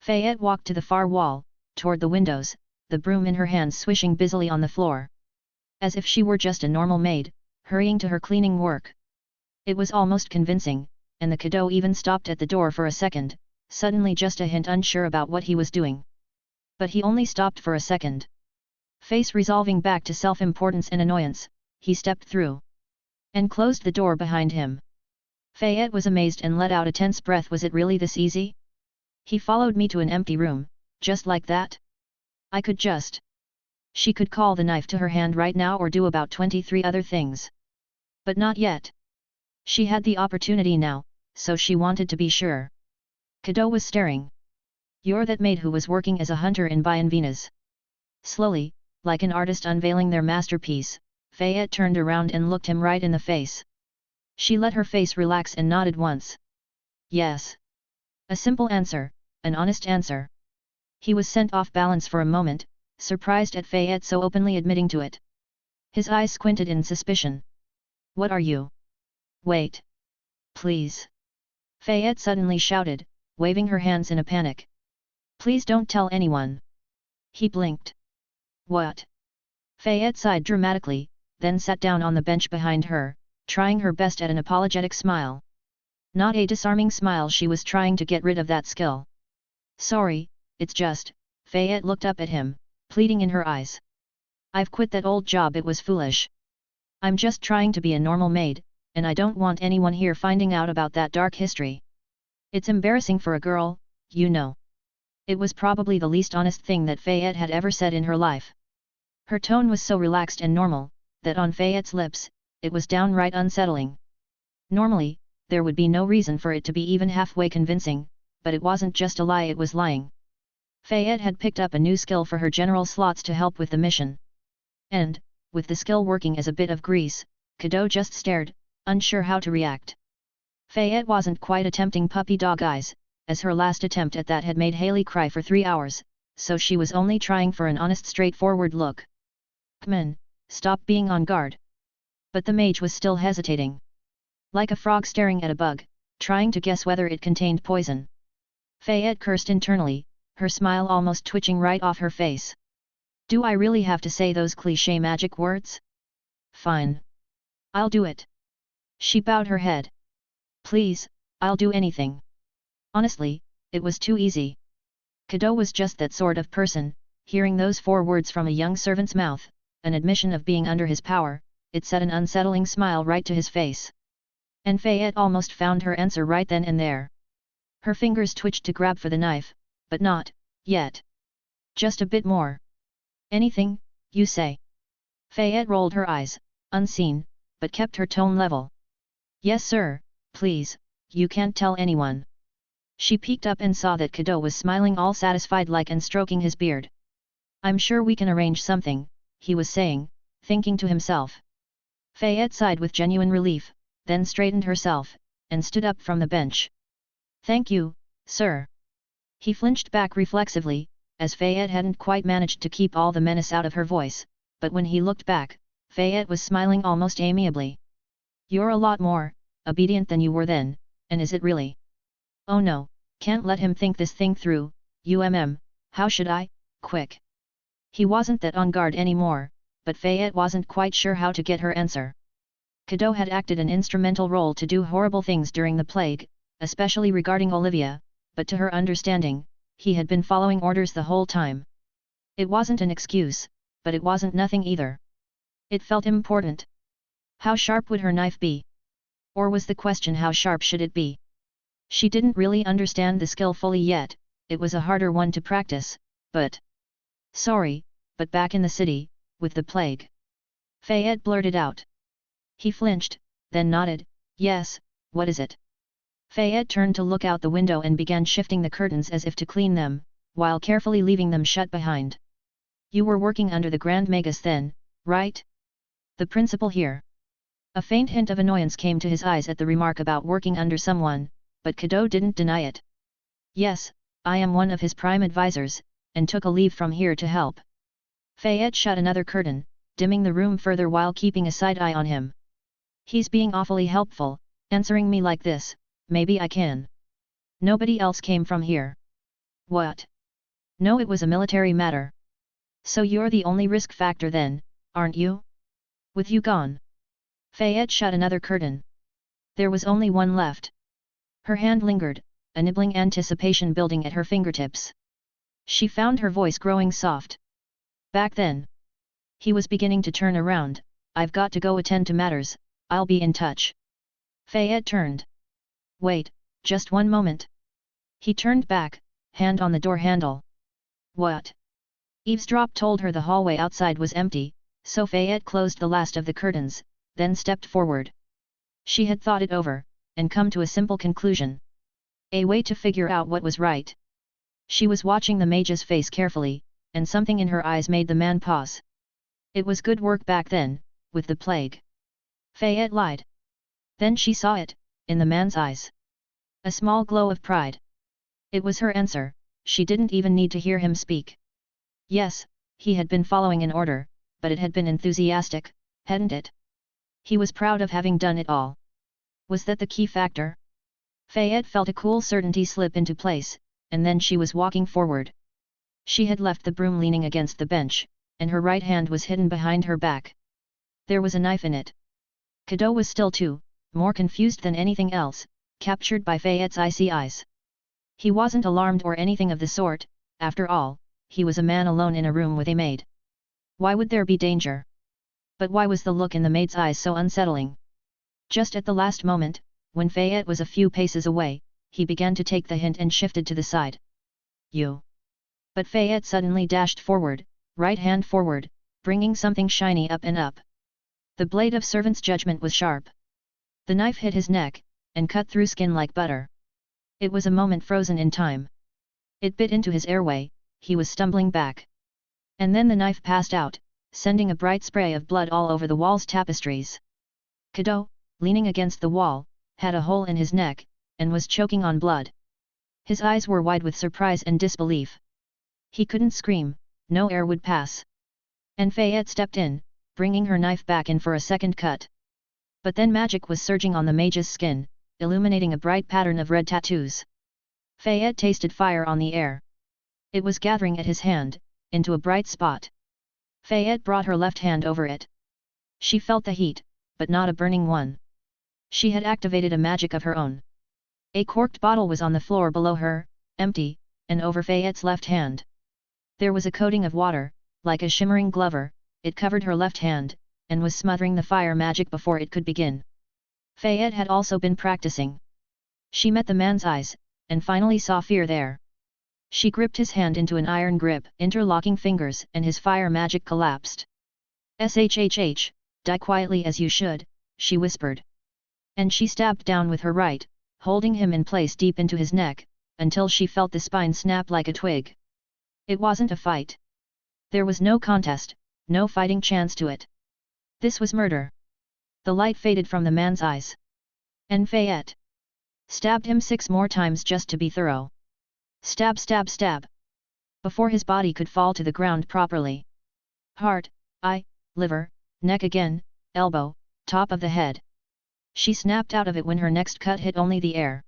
Speaker 1: Fayette walked to the far wall, toward the windows, the broom in her hands swishing busily on the floor. As if she were just a normal maid, hurrying to her cleaning work. It was almost convincing, and the kiddo even stopped at the door for a second, suddenly just a hint unsure about what he was doing. But he only stopped for a second. Face resolving back to self-importance and annoyance, he stepped through. And closed the door behind him. Fayette was amazed and let out a tense breath. Was it really this easy? He followed me to an empty room, just like that? I could just... She could call the knife to her hand right now or do about 23 other things. But not yet. She had the opportunity now, so she wanted to be sure. Kiddo was staring. You're that maid who was working as a hunter in Bienvenus. Slowly, like an artist unveiling their masterpiece, Fayette turned around and looked him right in the face. She let her face relax and nodded once. Yes. A simple answer, an honest answer. He was sent off balance for a moment, surprised at Fayette so openly admitting to it. His eyes squinted in suspicion. What are you? Wait. Please. Fayette suddenly shouted, waving her hands in a panic. Please don't tell anyone. He blinked. What? Fayette sighed dramatically, then sat down on the bench behind her, trying her best at an apologetic smile. Not a disarming smile. She was trying to get rid of that skill. Sorry, it's just, Fayette looked up at him, pleading in her eyes. I've quit that old job. It was foolish. I'm just trying to be a normal maid, and I don't want anyone here finding out about that dark history. It's embarrassing for a girl, you know. It was probably the least honest thing that Fayette had ever said in her life. Her tone was so relaxed and normal, that on Fayette's lips, it was downright unsettling. Normally, there would be no reason for it to be even halfway convincing, but it wasn't just a lie, it was lying. Fayette had picked up a new skill for her general slots to help with the mission. And, with the skill working as a bit of grease, Kiddo just stared, unsure how to react. Fayette wasn't quite attempting puppy dog eyes, as her last attempt at that had made Haley cry for 3 hours, so she was only trying for an honest straightforward look. Come on, stop being on guard. But the mage was still hesitating. Like a frog staring at a bug, trying to guess whether it contained poison. Fayette cursed internally, her smile almost twitching right off her face. Do I really have to say those cliché magic words? Fine. I'll do it. She bowed her head. Please, I'll do anything. Honestly, it was too easy. Kiddo was just that sort of person, hearing those 4 words from a young servant's mouth, an admission of being under his power, it set an unsettling smile right to his face. And Fayette almost found her answer right then and there. Her fingers twitched to grab for the knife, but not yet. Just a bit more. Anything, you say? Fayette rolled her eyes, unseen, but kept her tone level. Yes sir, please, you can't tell anyone. She peeked up and saw that Kiddo was smiling all satisfied like and stroking his beard. I'm sure we can arrange something, he was saying, thinking to himself. Fayette sighed with genuine relief, then straightened herself, and stood up from the bench. Thank you, sir. He flinched back reflexively, as Fayette hadn't quite managed to keep all the menace out of her voice, but when he looked back, Fayette was smiling almost amiably. You're a lot more obedient than you were then, and is it really? Oh no, can't let him think this thing through, how should I? Quick. He wasn't that on guard anymore, but Fayette wasn't quite sure how to get her answer. Kiddo had acted an instrumental role to do horrible things during the plague, especially regarding Olivia, but to her understanding, he had been following orders the whole time. It wasn't an excuse, but it wasn't nothing either. It felt important. How sharp would her knife be? Or was the question how sharp should it be? She didn't really understand the skill fully yet, it was a harder one to practice, but... Sorry, but back in the city, with the plague. Fayette blurted out. He flinched, then nodded, yes, what is it? Fayette turned to look out the window and began shifting the curtains as if to clean them, while carefully leaving them shut behind. You were working under the Grand Magus then, right? The principal here. A faint hint of annoyance came to his eyes at the remark about working under someone, but Cadeau didn't deny it. Yes, I am one of his prime advisors, and took a leave from here to help. Fayette shut another curtain, dimming the room further while keeping a side eye on him. He's being awfully helpful, answering me like this, maybe I can. Nobody else came from here. What? No, it was a military matter. So you're the only risk factor then, aren't you? With you gone. Fayette shut another curtain. There was only one left. Her hand lingered, a nibbling anticipation building at her fingertips. She found her voice growing soft. Back then. He was beginning to turn around. I've got to go attend to matters, I'll be in touch. Fayette turned. Wait, just one moment. He turned back, hand on the door handle. What? Eavesdrop told her the hallway outside was empty, so Fayette closed the last of the curtains, then stepped forward. She had thought it over, and come to a simple conclusion. A way to figure out what was right. She was watching the mage's face carefully, and something in her eyes made the man pause. It was good work back then, with the plague. Fayette lied. Then she saw it, in the man's eyes. A small glow of pride. It was her answer, she didn't even need to hear him speak. Yes, he had been following an order, but it had been enthusiastic, hadn't it? He was proud of having done it all. Was that the key factor? Fayette felt a cool certainty slip into place, and then she was walking forward. She had left the broom leaning against the bench, and her right hand was hidden behind her back. There was a knife in it. Cadeau was still too, more confused than anything else, captured by Fayette's icy eyes. He wasn't alarmed or anything of the sort, after all, he was a man alone in a room with a maid. Why would there be danger? But why was the look in the maid's eyes so unsettling? Just at the last moment, when Fayette was a few paces away, he began to take the hint and shifted to the side. You! But Fayette suddenly dashed forward, right hand forward, bringing something shiny up and up. The blade of servant's judgment was sharp. The knife hit his neck, and cut through skin like butter. It was a moment frozen in time. It bit into his airway, he was stumbling back. And then the knife passed out, sending a bright spray of blood all over the wall's tapestries. Cadeau, leaning against the wall, had a hole in his neck, and was choking on blood. His eyes were wide with surprise and disbelief. He couldn't scream, no air would pass. And Fayette stepped in, bringing her knife back in for a second cut. But then magic was surging on the mage's skin, illuminating a bright pattern of red tattoos. Fayette tasted fire on the air. It was gathering at his hand, into a bright spot. Fayette brought her left hand over it. She felt the heat, but not a burning one. She had activated a magic of her own. A corked bottle was on the floor below her, empty, and over Fayette's left hand. There was a coating of water, like a shimmering glover, it covered her left hand, and was smothering the fire magic before it could begin. Fayette had also been practicing. She met the man's eyes, and finally saw fear there. She gripped his hand into an iron grip, interlocking fingers, and his fire magic collapsed. "Shhh, die quietly as you should," she whispered. And she stabbed down with her right, holding him in place deep into his neck, until she felt the spine snap like a twig. It wasn't a fight. There was no contest, no fighting chance to it. This was murder. The light faded from the man's eyes. And Fayette stabbed him 6 more times just to be thorough. Stab, stab, stab. Before his body could fall to the ground properly. Heart, eye, liver, neck again, elbow, top of the head. She snapped out of it when her next cut hit only the air.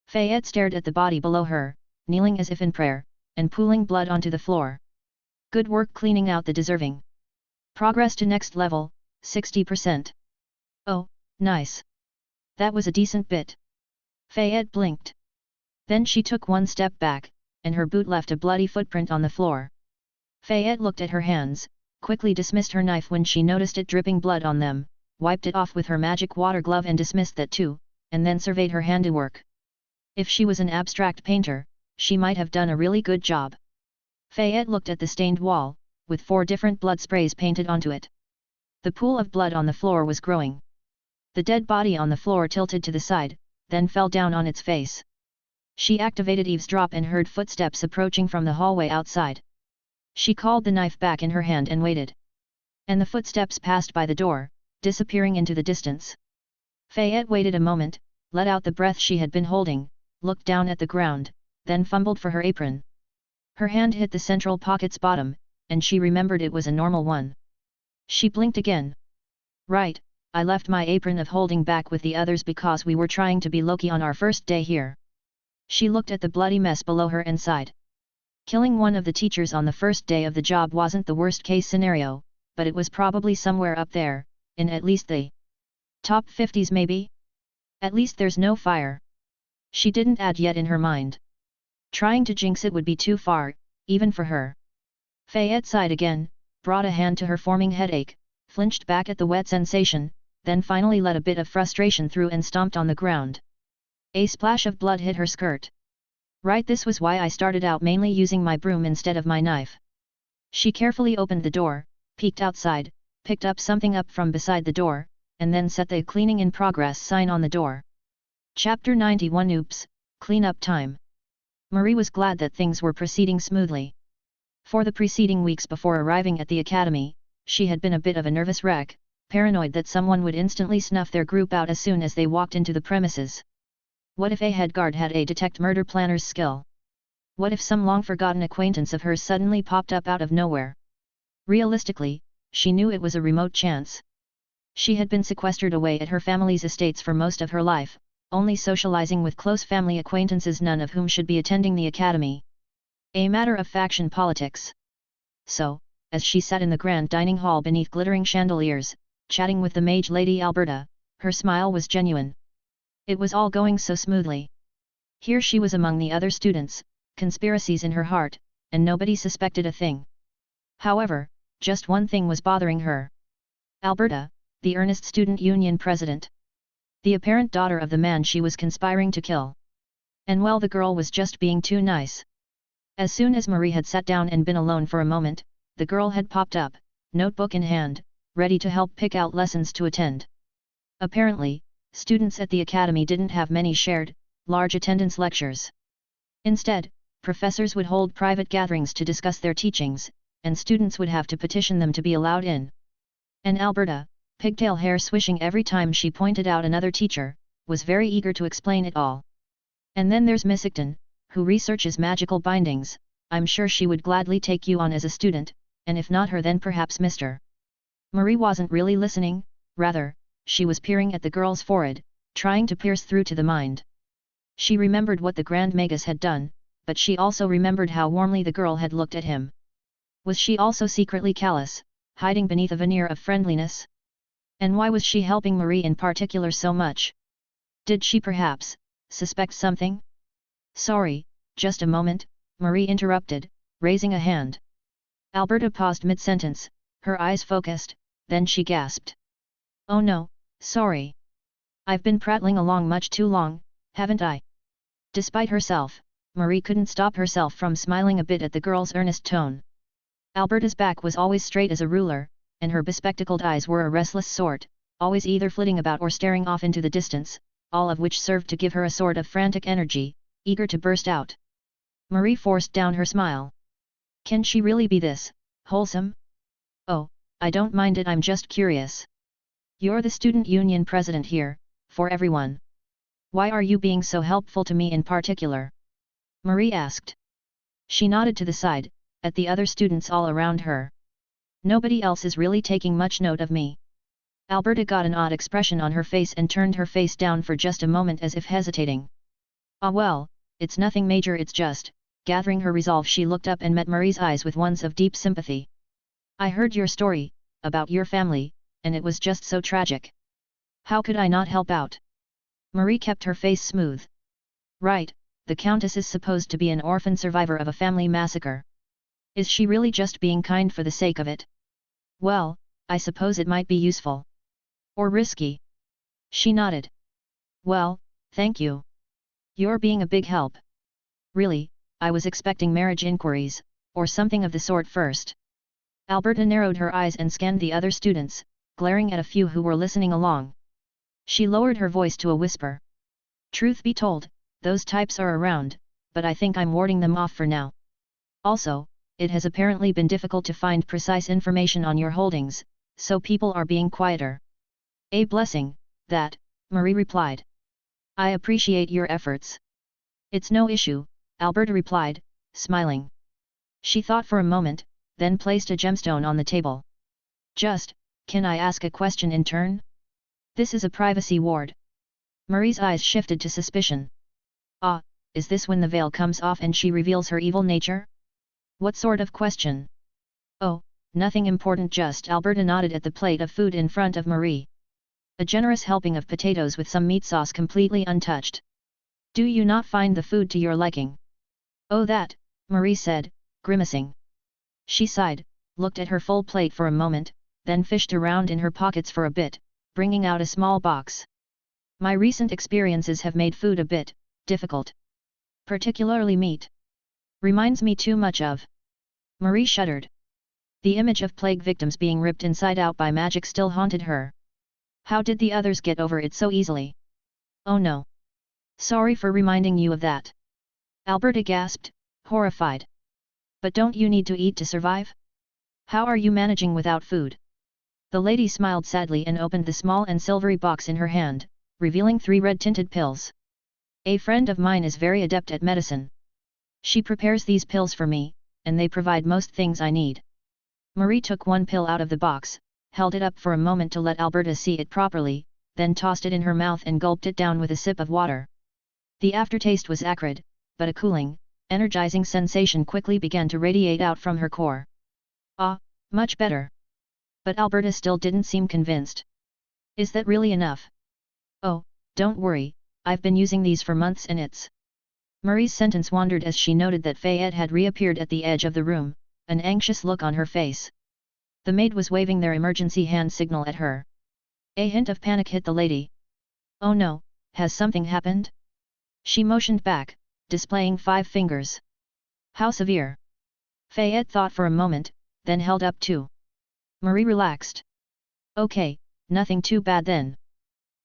Speaker 1: Fayette stared at the body below her, kneeling as if in prayer, and pooling blood onto the floor. Good work cleaning out the deserving. Progress to next level, 60%. Oh, nice. That was a decent bit. Fayette blinked. Then she took one step back, and her boot left a bloody footprint on the floor. Fayette looked at her hands, quickly dismissed her knife when she noticed it dripping blood on them, wiped it off with her magic water glove and dismissed that too, and then surveyed her handiwork. If she was an abstract painter, she might have done a really good job. Fayette looked at the stained wall, with 4 different blood sprays painted onto it. The pool of blood on the floor was growing. The dead body on the floor tilted to the side, then fell down on its face. She activated eavesdrop and heard footsteps approaching from the hallway outside. She called the knife back in her hand and waited. And the footsteps passed by the door, disappearing into the distance. Fayette waited a moment, let out the breath she had been holding, looked down at the ground, then fumbled for her apron. Her hand hit the central pocket's bottom, and she remembered it was a normal one. She blinked again. Right, I left my apron of holding back with the others because we were trying to be low-key on our first day here. She looked at the bloody mess below her and sighed. Killing one of the teachers on the first day of the job wasn't the worst-case scenario, but it was probably somewhere up there, in at least the top 50s maybe? At least there's no fire. She didn't add yet in her mind. Trying to jinx it would be too far, even for her. Fayette sighed again, brought a hand to her forming headache, flinched back at the wet sensation, then finally let a bit of frustration through and stomped on the ground. A splash of blood hit her skirt. Right, this was why I started out mainly using my broom instead of my knife. She carefully opened the door, peeked outside, picked up something up from beside the door, and then set the cleaning in progress sign on the door. Chapter 91 Oops, Cleanup Time. Marie was glad that things were proceeding smoothly. For the preceding weeks before arriving at the academy, she had been a bit of a nervous wreck, paranoid that someone would instantly snuff their group out as soon as they walked into the premises. What if a head guard had a detect murder planner's skill? What if some long-forgotten acquaintance of hers suddenly popped up out of nowhere? Realistically, she knew it was a remote chance. She had been sequestered away at her family's estates for most of her life, only socializing with close family acquaintances, none of whom should be attending the academy. A matter of faction politics. So, as she sat in the grand dining hall beneath glittering chandeliers, chatting with the mage Lady Alberta, her smile was genuine. It was all going so smoothly. Here she was among the other students, conspiracies in her heart, and nobody suspected a thing. However, just one thing was bothering her. Alberta, the earnest student union president. The apparent daughter of the man she was conspiring to kill. And well, the girl was just being too nice. As soon as Marie had sat down and been alone for a moment, the girl had popped up, notebook in hand, ready to help pick out lessons to attend. Apparently, students at the academy didn't have many shared, large attendance lectures. Instead, professors would hold private gatherings to discuss their teachings, and students would have to petition them to be allowed in. And Alberta, pigtail hair swishing every time she pointed out another teacher, was very eager to explain it all. And then there's Miss Igton, who researches magical bindings. I'm sure she would gladly take you on as a student, and if not her then perhaps Mr. Marie wasn't really listening, rather, she was peering at the girl's forehead, trying to pierce through to the mind. She remembered what the Grand Magus had done, but she also remembered how warmly the girl had looked at him. Was she also secretly callous, hiding beneath a veneer of friendliness? And why was she helping Marie in particular so much? Did she perhaps suspect something? Sorry, just a moment, Marie interrupted, raising a hand. Alberta paused mid-sentence, her eyes focused, then she gasped. Oh no, sorry. I've been prattling along much too long, haven't I? Despite herself, Marie couldn't stop herself from smiling a bit at the girl's earnest tone. Alberta's back was always straight as a ruler, and her bespectacled eyes were a restless sort, always either flitting about or staring off into the distance, all of which served to give her a sort of frantic energy, eager to burst out. Marie forced down her smile. Can she really be this wholesome? Oh, I don't mind it, I'm just curious. You're the student union president here, for everyone. Why are you being so helpful to me in particular? Marie asked. She nodded to the side, at the other students all around her. Nobody else is really taking much note of me. Alberta got an odd expression on her face and turned her face down for just a moment as if hesitating. Ah well, it's nothing major, it's just, gathering her resolve she looked up and met Marie's eyes with ones of deep sympathy. I heard your story, about your family, and it was just so tragic. How could I not help out? Marie kept her face smooth. Right, the Countess is supposed to be an orphan survivor of a family massacre. Is she really just being kind for the sake of it? Well, I suppose it might be useful. Or risky. She nodded. Well, thank you. You're being a big help. Really, I was expecting marriage inquiries, or something of the sort first. Alberta narrowed her eyes and scanned the other students, glaring at a few who were listening along. She lowered her voice to a whisper. Truth be told, those types are around, but I think I'm warding them off for now. Also, it has apparently been difficult to find precise information on your holdings, so people are being quieter. A blessing, that, Marie replied. I appreciate your efforts. It's no issue, Alberta replied, smiling. She thought for a moment, then placed a gemstone on the table. Just, can I ask a question in turn? This is a privacy ward. Marie's eyes shifted to suspicion. Ah, is this when the veil comes off and she reveals her evil nature? What sort of question? Oh, nothing important, just Alberta nodded at the plate of food in front of Marie. A generous helping of potatoes with some meat sauce completely untouched. Do you not find the food to your liking? Oh that, Marie said, grimacing. She sighed, looked at her full plate for a moment, then fished around in her pockets for a bit, bringing out a small box. My recent experiences have made food a bit difficult. Particularly meat. Reminds me too much of. Marie shuddered. The image of plague victims being ripped inside out by magic still haunted her. How did the others get over it so easily? Oh no. Sorry for reminding you of that. Alberta gasped, horrified. But don't you need to eat to survive? How are you managing without food? The lady smiled sadly and opened the small and silvery box in her hand, revealing 3 red-tinted pills. A friend of mine is very adept at medicine. She prepares these pills for me, and they provide most things I need. Marie took one pill out of the box, held it up for a moment to let Alberta see it properly, then tossed it in her mouth and gulped it down with a sip of water. The aftertaste was acrid, but a cooling, energizing sensation quickly began to radiate out from her core. Ah, much better. But Alberta still didn't seem convinced. Is that really enough? Oh, don't worry, I've been using these for months and it's... Marie's sentence wandered as she noted that Fayette had reappeared at the edge of the room, an anxious look on her face. The maid was waving their emergency hand signal at her. A hint of panic hit the lady. Oh no, has something happened? She motioned back, displaying 5 fingers. How severe? Fayette thought for a moment, then held up 2. Marie relaxed. Okay, nothing too bad then.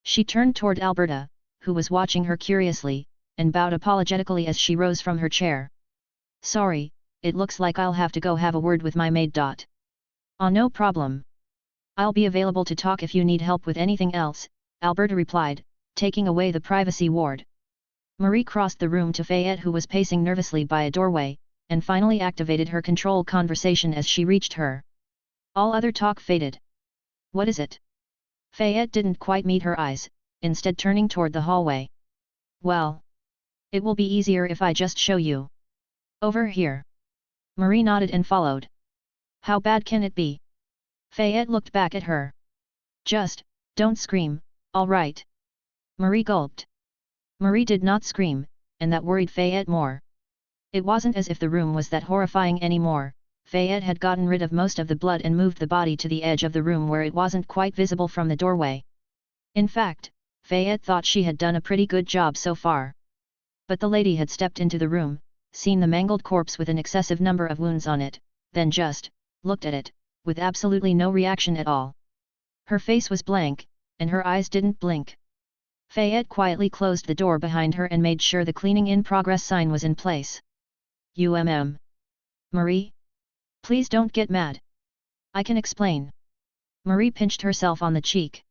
Speaker 1: She turned toward Alberta, who was watching her curiously, and bowed apologetically as she rose from her chair. Sorry, it looks like I'll have to go have a word with my maid. Oh no problem. I'll be available to talk if you need help with anything else, Alberta replied, taking away the privacy ward. Marie crossed the room to Fayette, who was pacing nervously by a doorway, and finally activated her control conversation as she reached her. All other talk faded. What is it? Fayette didn't quite meet her eyes, instead turning toward the hallway. Well, it will be easier if I just show you. Over here. Marie nodded and followed. How bad can it be? Fayette looked back at her. Just, don't scream, all right? Marie gulped. Marie did not scream, and that worried Fayette more. It wasn't as if the room was that horrifying anymore. Fayette had gotten rid of most of the blood and moved the body to the edge of the room where it wasn't quite visible from the doorway. In fact, Fayette thought she had done a pretty good job so far. But the lady had stepped into the room, seen the mangled corpse with an excessive number of wounds on it, then just looked at it, with absolutely no reaction at all. Her face was blank, and her eyes didn't blink. Fayette quietly closed the door behind her and made sure the cleaning in progress sign was in place. Marie? Please don't get mad. I can explain. Marie pinched herself on the cheek.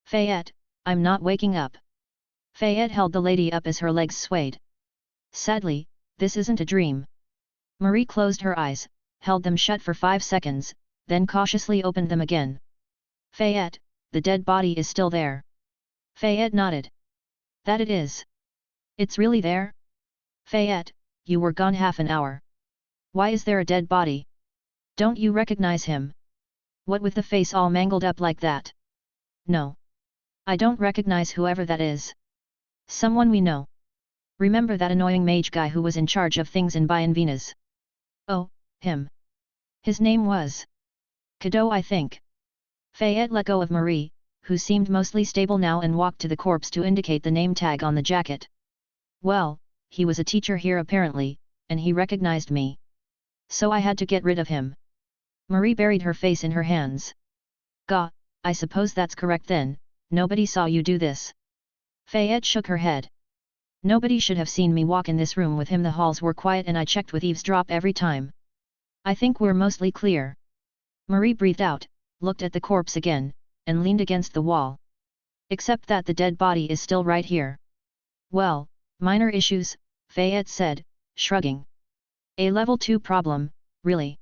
Speaker 1: Fayette, I'm not waking up. Fayette held the lady up as her legs swayed. Sadly, this isn't a dream. Marie closed her eyes, held them shut for 5 seconds, then cautiously opened them again. Fayette, the dead body is still there. Fayette nodded. That it is. It's really there? Fayette, you were gone half an hour. Why is there a dead body? Don't you recognize him? What with the face all mangled up like that? No. I don't recognize whoever that is. Someone we know. Remember that annoying mage guy who was in charge of things in Bienvenus? Oh, him. His name was Cadeau, I think. Fayette let go of Marie, who seemed mostly stable now, and walked to the corpse to indicate the name tag on the jacket. Well, he was a teacher here apparently, and he recognized me. So I had to get rid of him. Marie buried her face in her hands. Gah, I suppose that's correct then, nobody saw you do this. Fayette shook her head. Nobody should have seen me walk in this room with him. The halls were quiet and I checked with eavesdrop every time. I think we're mostly clear. Marie breathed out, looked at the corpse again, and leaned against the wall. Except that the dead body is still right here. Well, minor issues, Fayette said, shrugging. A level 2 problem, really.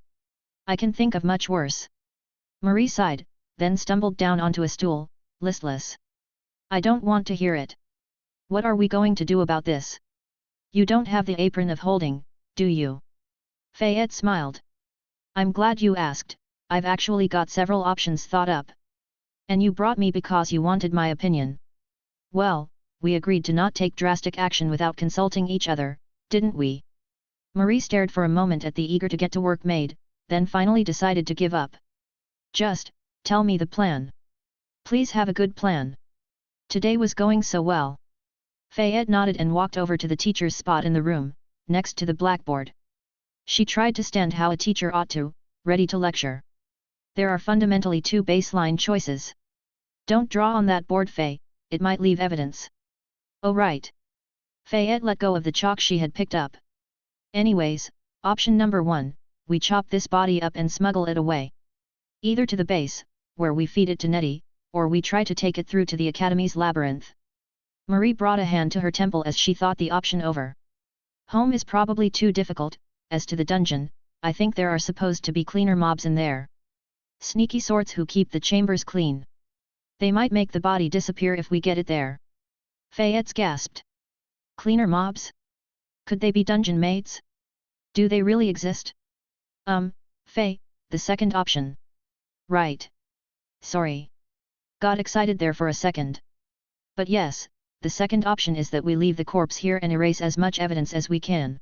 Speaker 1: I can think of much worse. Marie sighed, then stumbled down onto a stool, listless. I don't want to hear it. What are we going to do about this? You don't have the apron of holding, do you? Fayette smiled. I'm glad you asked, I've actually got several options thought up. And you brought me because you wanted my opinion. Well, we agreed to not take drastic action without consulting each other, didn't we? Marie stared for a moment at the eager-to-get-to-work maid, then finally decided to give up. Just, tell me the plan. Please have a good plan. Today was going so well. Fayette nodded and walked over to the teacher's spot in the room, next to the blackboard. She tried to stand how a teacher ought to, ready to lecture. There are fundamentally 2 baseline choices. Don't draw on that board, Faye, it might leave evidence. Oh right. Fayette let go of the chalk she had picked up. Anyways, option number 1, we chop this body up and smuggle it away. Either to the base, where we feed it to Nettie, or we try to take it through to the Academy's labyrinth. Marie brought a hand to her temple as she thought the option over. Home is probably too difficult. As to the dungeon, I think there are supposed to be cleaner mobs in there. Sneaky sorts who keep the chambers clean. They might make the body disappear if we get it there. Fayette gasped. Cleaner mobs? Could they be dungeon maids? Do they really exist? Faye, the second option. Right. Sorry. Got excited there for a second. But yes, the second option is that we leave the corpse here and erase as much evidence as we can.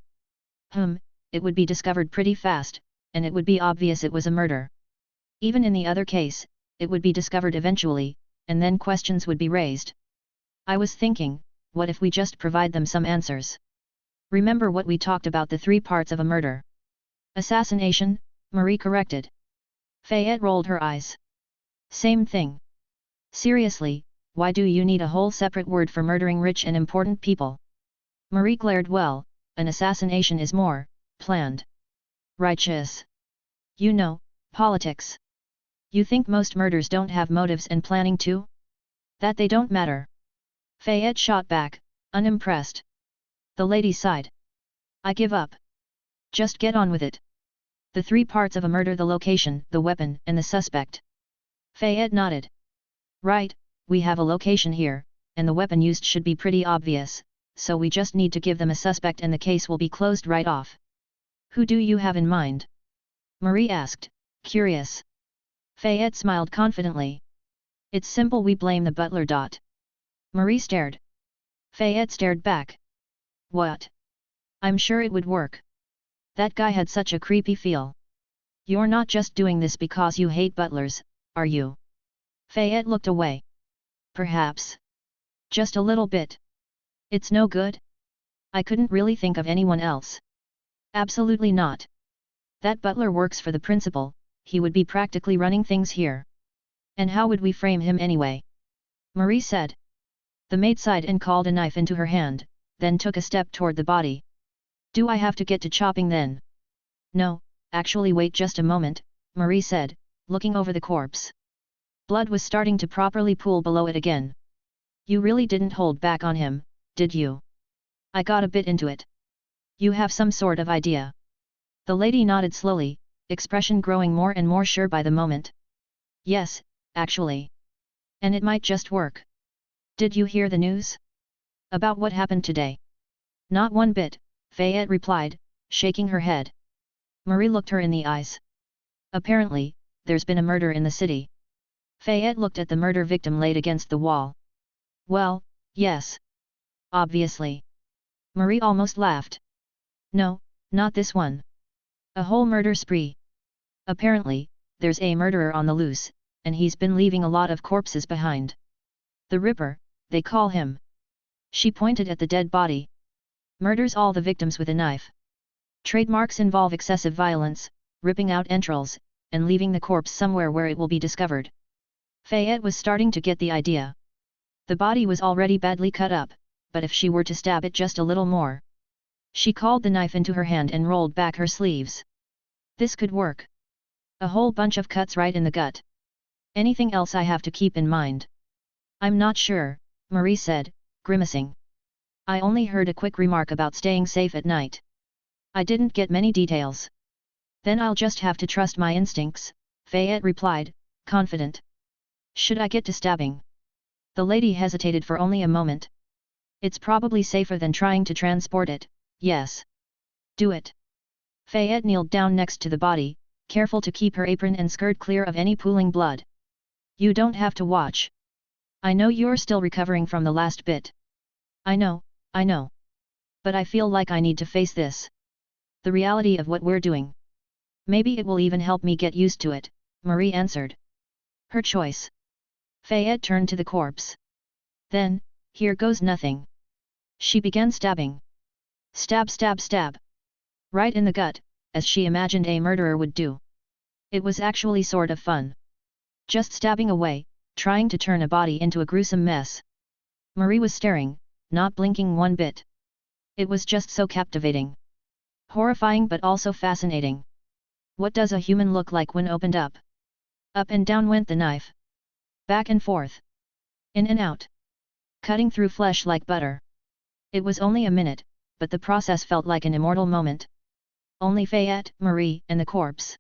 Speaker 1: It would be discovered pretty fast, and it would be obvious it was a murder. Even in the other case, it would be discovered eventually, and then questions would be raised. I was thinking, what if we just provide them some answers? Remember what we talked about, the 3 parts of a murder. Assassination, Marie corrected. Fayette rolled her eyes. Same thing. Seriously, why do you need a whole separate word for murdering rich and important people? Marie glared. Well, an assassination is more planned. Righteous. You know, politics. You think most murders don't have motives and planning too? That they don't matter. Fayette shot back, unimpressed. The lady sighed. I give up. Just get on with it. The 3 parts of a murder: the location, the weapon, and the suspect. Fayette nodded. Right, we have a location here, and the weapon used should be pretty obvious, so we just need to give them a suspect and the case will be closed right off. Who do you have in mind? Marie asked, curious. Fayette smiled confidently. It's simple, we blame the butler. Marie stared. Fayette stared back. What? I'm sure it would work. That guy had such a creepy feel. You're not just doing this because you hate butlers, are you? Fayette looked away. Perhaps. Just a little bit. It's no good? I couldn't really think of anyone else. Absolutely not. That butler works for the principal, he would be practically running things here. And how would we frame him anyway? Marie said. The maid sighed and called a knife into her hand, then took a step toward the body. Do I have to get to chopping then? No, actually wait just a moment, Marie said, looking over the corpse. Blood was starting to properly pool below it again. You really didn't hold back on him, did you? I got a bit into it. You have some sort of idea? The lady nodded slowly, expression growing more and more sure by the moment. Yes, actually. And it might just work. Did you hear the news? About what happened today? Not one bit, Fayette replied, shaking her head. Marie looked her in the eyes. Apparently, there's been a murder in the city. Fayette looked at the murder victim laid against the wall. Well, yes. Obviously. Marie almost laughed. No, not this one. A whole murder spree. Apparently, there's a murderer on the loose, and he's been leaving a lot of corpses behind. The Ripper, they call him. She pointed at the dead body. Murders all the victims with a knife. Trademarks involve excessive violence, ripping out entrails, and leaving the corpse somewhere where it will be discovered. Fayette was starting to get the idea. The body was already badly cut up, but if she were to stab it just a little more. She called the knife into her hand and rolled back her sleeves. This could work. A whole bunch of cuts right in the gut. Anything else I have to keep in mind? I'm not sure, Marie said, grimacing. I only heard a quick remark about staying safe at night. I didn't get many details. Then I'll just have to trust my instincts, Fayette replied, confident. Should I get to stabbing? The lady hesitated for only a moment. It's probably safer than trying to transport it, yes. Do it. Fayette kneeled down next to the body, careful to keep her apron and skirt clear of any pooling blood. You don't have to watch. I know you're still recovering from the last bit. I know. But I feel like I need to face this. The reality of what we're doing. Maybe it will even help me get used to it, Marie answered. Her choice. Fayette turned to the corpse. Then, here goes nothing. She began stabbing. Stab stab stab. Right in the gut, as she imagined a murderer would do. It was actually sort of fun. Just stabbing away, trying to turn a body into a gruesome mess. Marie was staring, not blinking one bit. It was just so captivating. Horrifying but also fascinating. What does a human look like when opened up? Up and down went the knife. Back and forth. In and out. Cutting through flesh like butter. It was only a minute, but the process felt like an immortal moment. Only Fayette, Marie, and the corpse.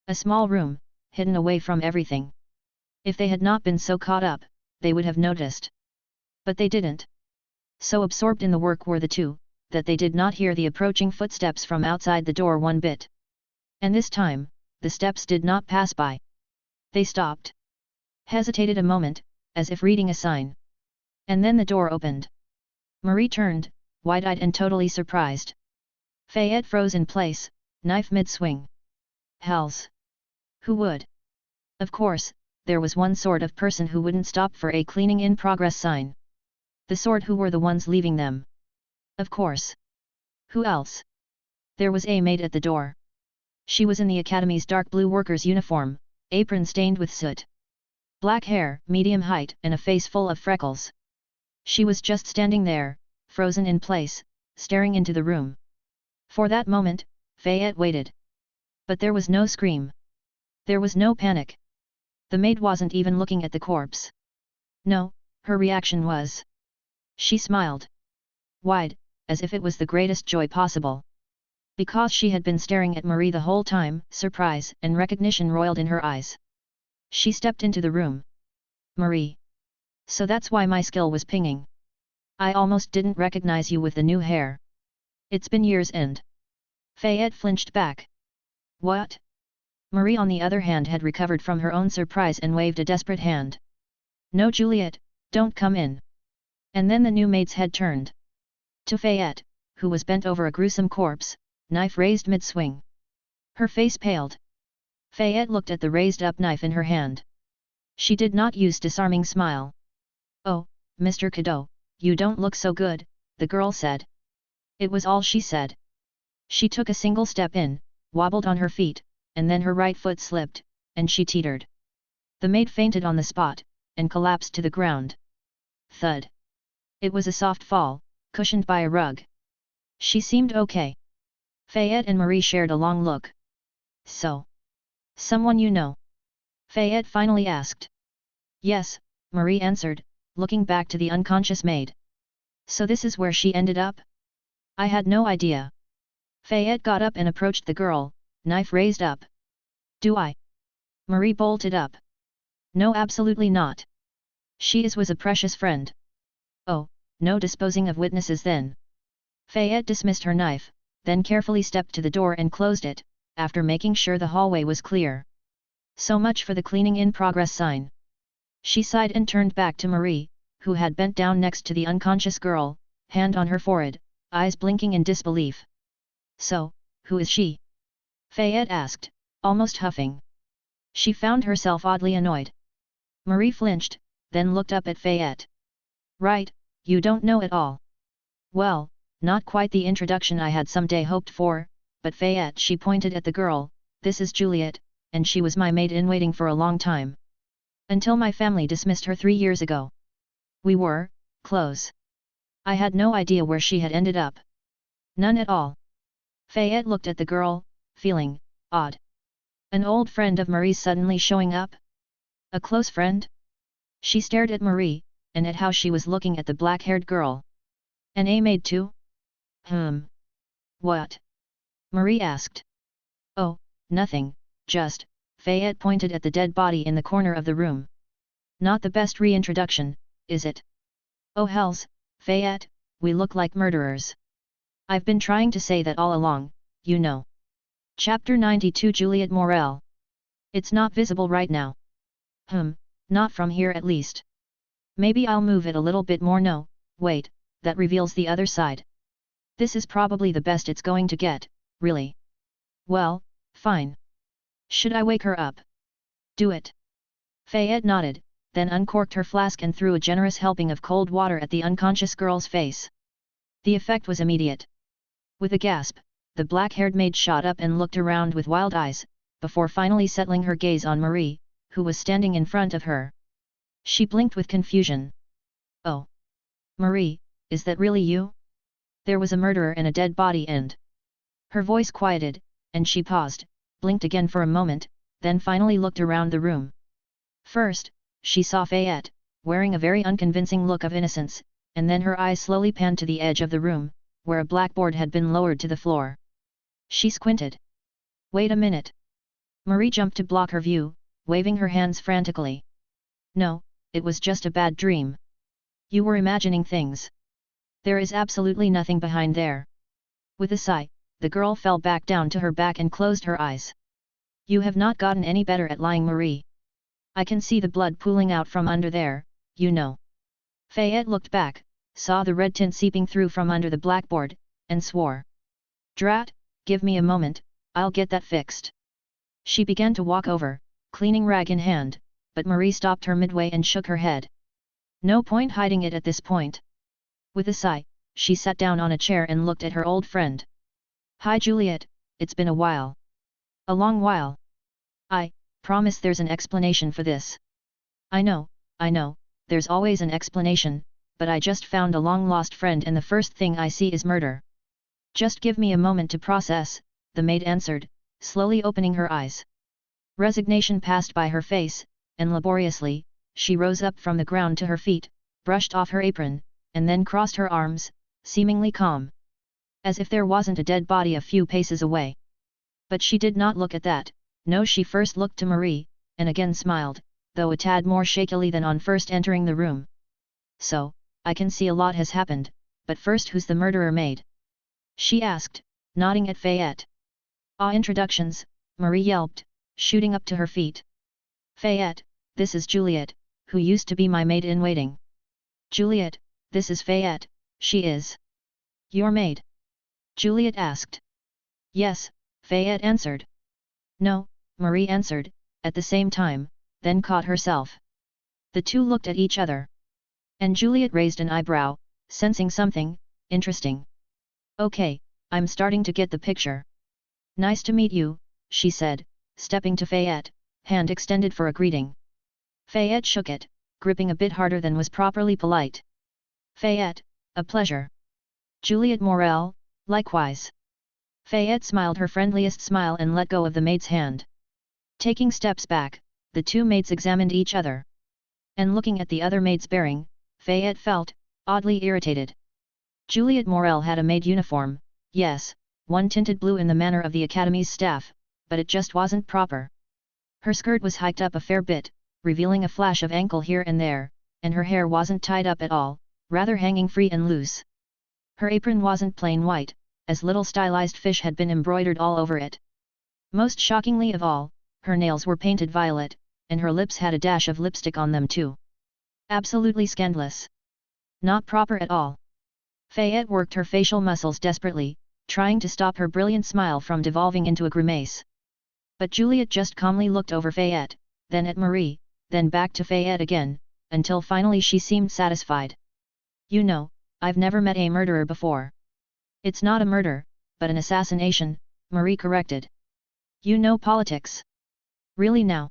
Speaker 1: A small room, hidden away from everything. If they had not been so caught up, they would have noticed. But they didn't. So absorbed in the work were the two, that they did not hear the approaching footsteps from outside the door one bit. And this time, the steps did not pass by. They stopped. Hesitated a moment, as if reading a sign. And then the door opened. Marie turned, wide-eyed and totally surprised. Fayette froze in place, knife mid-swing. Hells! Who would? Of course, there was one sort of person who wouldn't stop for a cleaning in progress sign. The sort who were the ones leaving them. Of course. Who else? There was a maid at the door. She was in the academy's dark blue worker's uniform, apron stained with soot. Black hair, medium height, and a face full of freckles. She was just standing there, frozen in place, staring into the room. For that moment, Fayette waited. But there was no scream. There was no panic. The maid wasn't even looking at the corpse. No, her reaction was. She smiled. Wide, as if it was the greatest joy possible. Because she had been staring at Marie the whole time, surprise and recognition roiled in her eyes. She stepped into the room. Marie. So that's why my skill was pinging. I almost didn't recognize you with the new hair. It's been years and... Fayette flinched back. What? Marie on the other hand had recovered from her own surprise and waved a desperate hand. No Juliet, don't come in. And then the new maid's head turned. To Fayette, who was bent over a gruesome corpse, knife raised mid-swing. Her face paled. Fayette looked at the raised-up knife in her hand. She did not use disarming smile. Oh, Mr. Cadeau, you don't look so good, the girl said. It was all she said. She took a single step in, wobbled on her feet, and then her right foot slipped, and she teetered. The maid fainted on the spot, and collapsed to the ground. Thud. It was a soft fall, cushioned by a rug. She seemed okay. Fayette and Marie shared a long look. So? Someone you know? Fayette finally asked. Yes, Marie answered, looking back to the unconscious maid. So this is where she ended up? I had no idea. Fayette got up and approached the girl, knife raised up. Do I? Marie bolted up. No, absolutely not. She was a precious friend. Oh, no disposing of witnesses then. Fayette dismissed her knife, then carefully stepped to the door and closed it, after making sure the hallway was clear. So much for the cleaning in progress sign. She sighed and turned back to Marie, who had bent down next to the unconscious girl, hand on her forehead, eyes blinking in disbelief. So, who is she? Fayette asked, almost huffing. She found herself oddly annoyed. Marie flinched, then looked up at Fayette. Right, you don't know at all. Well, not quite the introduction I had someday hoped for, but Fayette, she pointed at the girl, this is Juliet, and she was my maid-in-waiting for a long time. Until my family dismissed her 3 years ago. We were close. I had no idea where she had ended up. None at all. Fayette looked at the girl, feeling odd. An old friend of Marie's suddenly showing up? A close friend? She stared at Marie, and at how she was looking at the black-haired girl. An maid too? What? Marie asked. Oh, nothing, just, Fayette pointed at the dead body in the corner of the room. Not the best reintroduction, is it? Oh hells, Fayette, we look like murderers. I've been trying to say that all along, you know. Chapter 92 Juliet Morel. It's not visible right now. Not from here at least. Maybe I'll move it a little bit more. No, wait, that reveals the other side. This is probably the best it's going to get, really. Well, fine. Should I wake her up? Do it. Fayette nodded, then uncorked her flask and threw a generous helping of cold water at the unconscious girl's face. The effect was immediate. With a gasp, the black-haired maid shot up and looked around with wild eyes, before finally settling her gaze on Marie, who was standing in front of her. She blinked with confusion. Oh. Marie, is that really you? There was a murderer and a dead body and... Her voice quieted, and she paused, blinked again for a moment, then finally looked around the room. First, she saw Fayette, wearing a very unconvincing look of innocence, and then her eyes slowly panned to the edge of the room, where a blackboard had been lowered to the floor. She squinted. Wait a minute. Marie jumped to block her view, waving her hands frantically. No, it was just a bad dream. You were imagining things. There is absolutely nothing behind there. With a sigh, the girl fell back down to her back and closed her eyes. You have not gotten any better at lying, Marie. I can see the blood pooling out from under there, you know. Fayette looked back, saw the red tint seeping through from under the blackboard, and swore. Drat, give me a moment, I'll get that fixed. She began to walk over, cleaning rag in hand, but Marie stopped her midway and shook her head. No point hiding it at this point. With a sigh, she sat down on a chair and looked at her old friend. Hi Juliet, it's been a while. A long while. I promise there's an explanation for this. I know, there's always an explanation, but I just found a long-lost friend and the first thing I see is murder. Just give me a moment to process, the maid answered, slowly opening her eyes. Resignation passed by her face, and laboriously, she rose up from the ground to her feet, brushed off her apron, and then crossed her arms, seemingly calm. As if there wasn't a dead body a few paces away. But she did not look at that. No, she first looked to Marie, and again smiled, though a tad more shakily than on first entering the room. So, I can see a lot has happened, but first who's the murderer Maid? She asked, nodding at Fayette. Introductions, Marie yelped, shooting up to her feet. Fayette, this is Juliet, who used to be my maid-in-waiting. Juliet, this is Fayette, she is. Your maid? Juliet asked. Yes, Fayette answered. No, Marie answered, at the same time, then caught herself. The two looked at each other. And Juliet raised an eyebrow, sensing something interesting. Okay, I'm starting to get the picture. Nice to meet you, she said, stepping to Fayette, hand extended for a greeting. Fayette shook it, gripping a bit harder than was properly polite. Fayette, a pleasure. Juliet Morel, likewise. Fayette smiled her friendliest smile and let go of the maid's hand. Taking steps back, the two maids examined each other. And looking at the other maid's bearing, Fayette felt oddly irritated. Juliet Morel had a maid uniform, yes, one tinted blue in the manner of the Academy's staff, but it just wasn't proper. Her skirt was hiked up a fair bit, revealing a flash of ankle here and there, and her hair wasn't tied up at all, rather hanging free and loose. Her apron wasn't plain white, as little stylized fish had been embroidered all over it. Most shockingly of all, her nails were painted violet, and her lips had a dash of lipstick on them too. Absolutely scandalous. Not proper at all. Fayette worked her facial muscles desperately, trying to stop her brilliant smile from devolving into a grimace. But Juliet just calmly looked over Fayette, then at Marie, then back to Fayette again, until finally she seemed satisfied. You know, I've never met a murderer before. It's not a murder, but an assassination, Marie corrected. You know politics. Really now?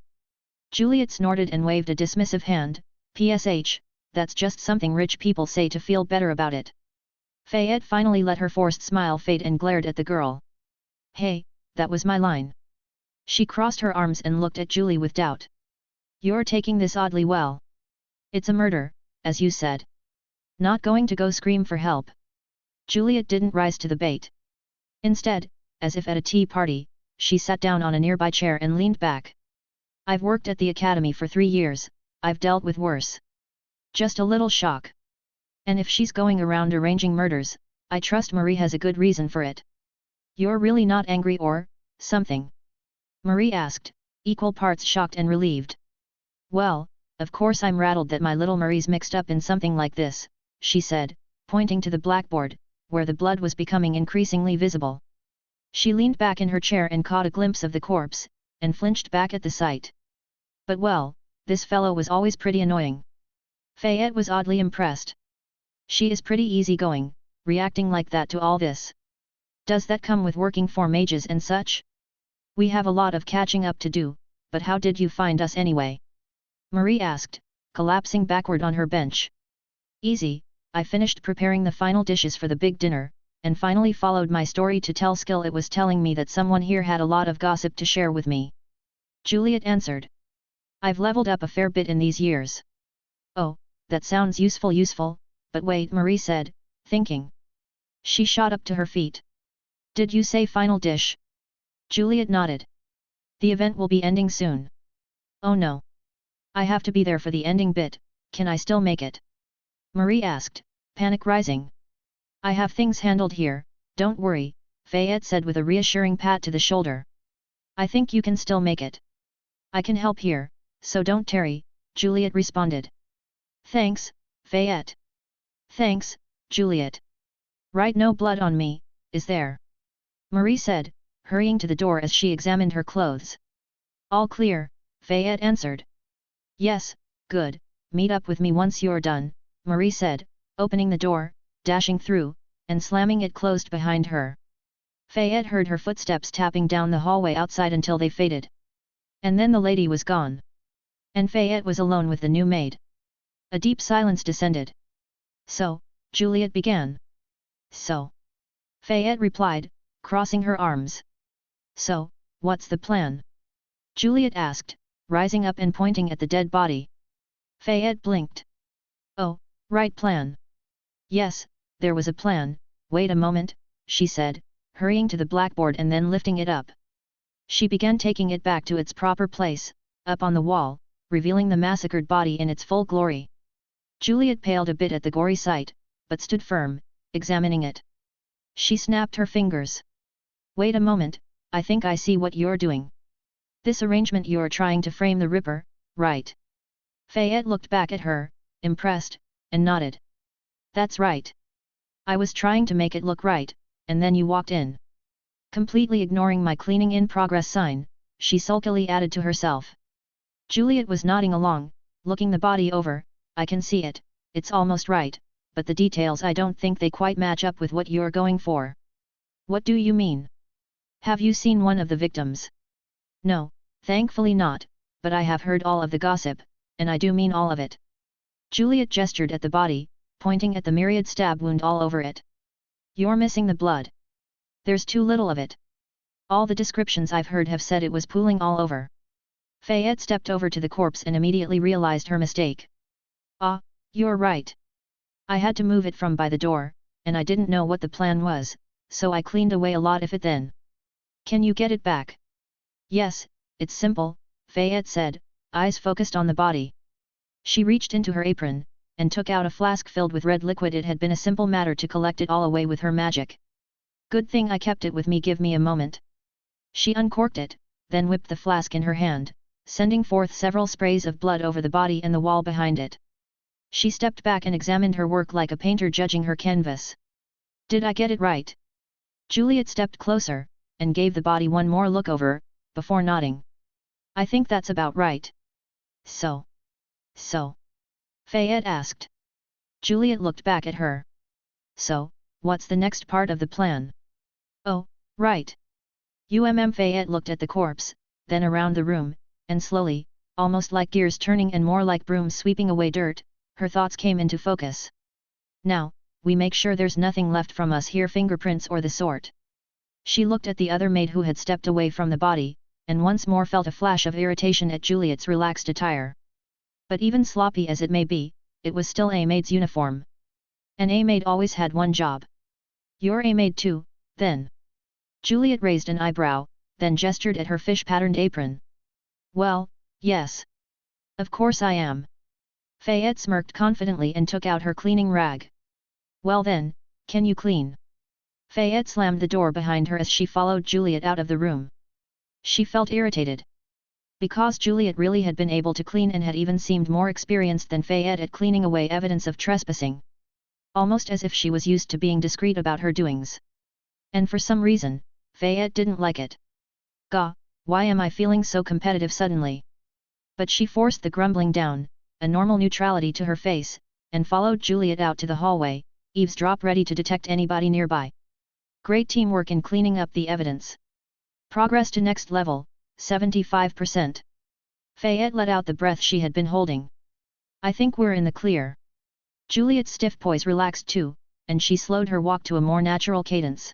Speaker 1: Juliet snorted and waved a dismissive hand, PSH, that's just something rich people say to feel better about it. Fayette finally let her forced smile fade and glared at the girl. Hey, that was my line. She crossed her arms and looked at Julie with doubt. You're taking this oddly well. It's a murder, as you said. Not going to go scream for help. Juliet didn't rise to the bait. Instead, as if at a tea party, she sat down on a nearby chair and leaned back. I've worked at the academy for 3 years, I've dealt with worse. Just a little shock. And if she's going around arranging murders, I trust Marie has a good reason for it. You're really not angry or something? Marie asked, equal parts shocked and relieved. Well, of course I'm rattled that my little Marie's mixed up in something like this, she said, pointing to the blackboard, where the blood was becoming increasingly visible. She leaned back in her chair and caught a glimpse of the corpse, and flinched back at the sight. But well, this fellow was always pretty annoying. Fayette was oddly impressed. She is pretty easygoing, reacting like that to all this. Does that come with working for mages and such? We have a lot of catching up to do, but how did you find us anyway? Marie asked, collapsing backward on her bench. Easy, I finished preparing the final dishes for the big dinner, and finally followed my story to tell skill. It was telling me that someone here had a lot of gossip to share with me. Juliet answered. I've leveled up a fair bit in these years. Oh, that sounds useful, but wait, Marie said, thinking. She shot up to her feet. Did you say final dish? Juliet nodded. The event will be ending soon. Oh no. I have to be there for the ending bit, can I still make it? Marie asked, panic rising. I have things handled here, don't worry, Fayette said with a reassuring pat to the shoulder. I think you can still make it. I can help here, so don't tarry, Juliet responded. Thanks, Fayette. Thanks, Juliet. Right, no blood on me, is there? Marie said, hurrying to the door as she examined her clothes. All clear, Fayette answered. Yes, good, meet up with me once you're done, Marie said, opening the door, dashing through, and slamming it closed behind her. Fayette heard her footsteps tapping down the hallway outside until they faded. And then the lady was gone. And Fayette was alone with the new maid. A deep silence descended. So, Juliet began. So. Fayette replied, crossing her arms. So, what's the plan? Juliet asked, rising up and pointing at the dead body. Fayette blinked. Oh, right, plan. Yes, there was a plan, wait a moment, she said, hurrying to the blackboard and then lifting it up. She began taking it back to its proper place, up on the wall, revealing the massacred body in its full glory. Juliet paled a bit at the gory sight, but stood firm, examining it. She snapped her fingers. Wait a moment, I think I see what you're doing. This arrangement, you're trying to frame the Ripper, right? Fayette looked back at her, impressed, and nodded. That's right. I was trying to make it look right, and then you walked in. Completely ignoring my cleaning in progress sign, she sulkily added to herself. Juliet was nodding along, looking the body over. I can see it, it's almost right, but the details, I don't think they quite match up with what you're going for. What do you mean? Have you seen one of the victims? No, thankfully not, but I have heard all of the gossip, and I do mean all of it. Juliet gestured at the body, pointing at the myriad stab wound all over it. You're missing the blood. There's too little of it. All the descriptions I've heard have said it was pooling all over. Fayette stepped over to the corpse and immediately realized her mistake. Ah, you're right. I had to move it from by the door, and I didn't know what the plan was, so I cleaned away a lot of it then. Can you get it back? Yes, it's simple, Fayette said, eyes focused on the body. She reached into her apron, and took out a flask filled with red liquid. It had been a simple matter to collect it all away with her magic. Good thing I kept it with me, give me a moment. She uncorked it, then whipped the flask in her hand, sending forth several sprays of blood over the body and the wall behind it. She stepped back and examined her work like a painter judging her canvas. Did I get it right? Juliet stepped closer, and gave the body one more look over, before nodding. I think that's about right. So? Fayette asked. Juliet looked back at her. So, what's the next part of the plan? Oh, right. Fayette looked at the corpse, then around the room, and slowly, almost like gears turning and more like brooms sweeping away dirt, her thoughts came into focus. Now, we make sure there's nothing left from us here, fingerprints or the sort." She looked at the other maid who had stepped away from the body, and once more felt a flash of irritation at Juliet's relaxed attire. But even sloppy as it may be, it was still a maid's uniform. An A-maid always had one job. "You're a maid too, then?" Juliet raised an eyebrow, then gestured at her fish-patterned apron. "Well, yes. Of course I am." Fayette smirked confidently and took out her cleaning rag. "Well then, can you clean?" Fayette slammed the door behind her as she followed Juliet out of the room. She felt irritated. Because Juliet really had been able to clean and had even seemed more experienced than Fayette at cleaning away evidence of trespassing. Almost as if she was used to being discreet about her doings. And for some reason, Fayette didn't like it. "Gah, why am I feeling so competitive suddenly?" But she forced the grumbling down, a normal neutrality to her face, and followed Juliet out to the hallway, eavesdrop ready to detect anybody nearby. Great teamwork in cleaning up the evidence. Progress to next level, 75%. Fayette let out the breath she had been holding. "I think we're in the clear." Juliet's stiff poise relaxed too, and she slowed her walk to a more natural cadence.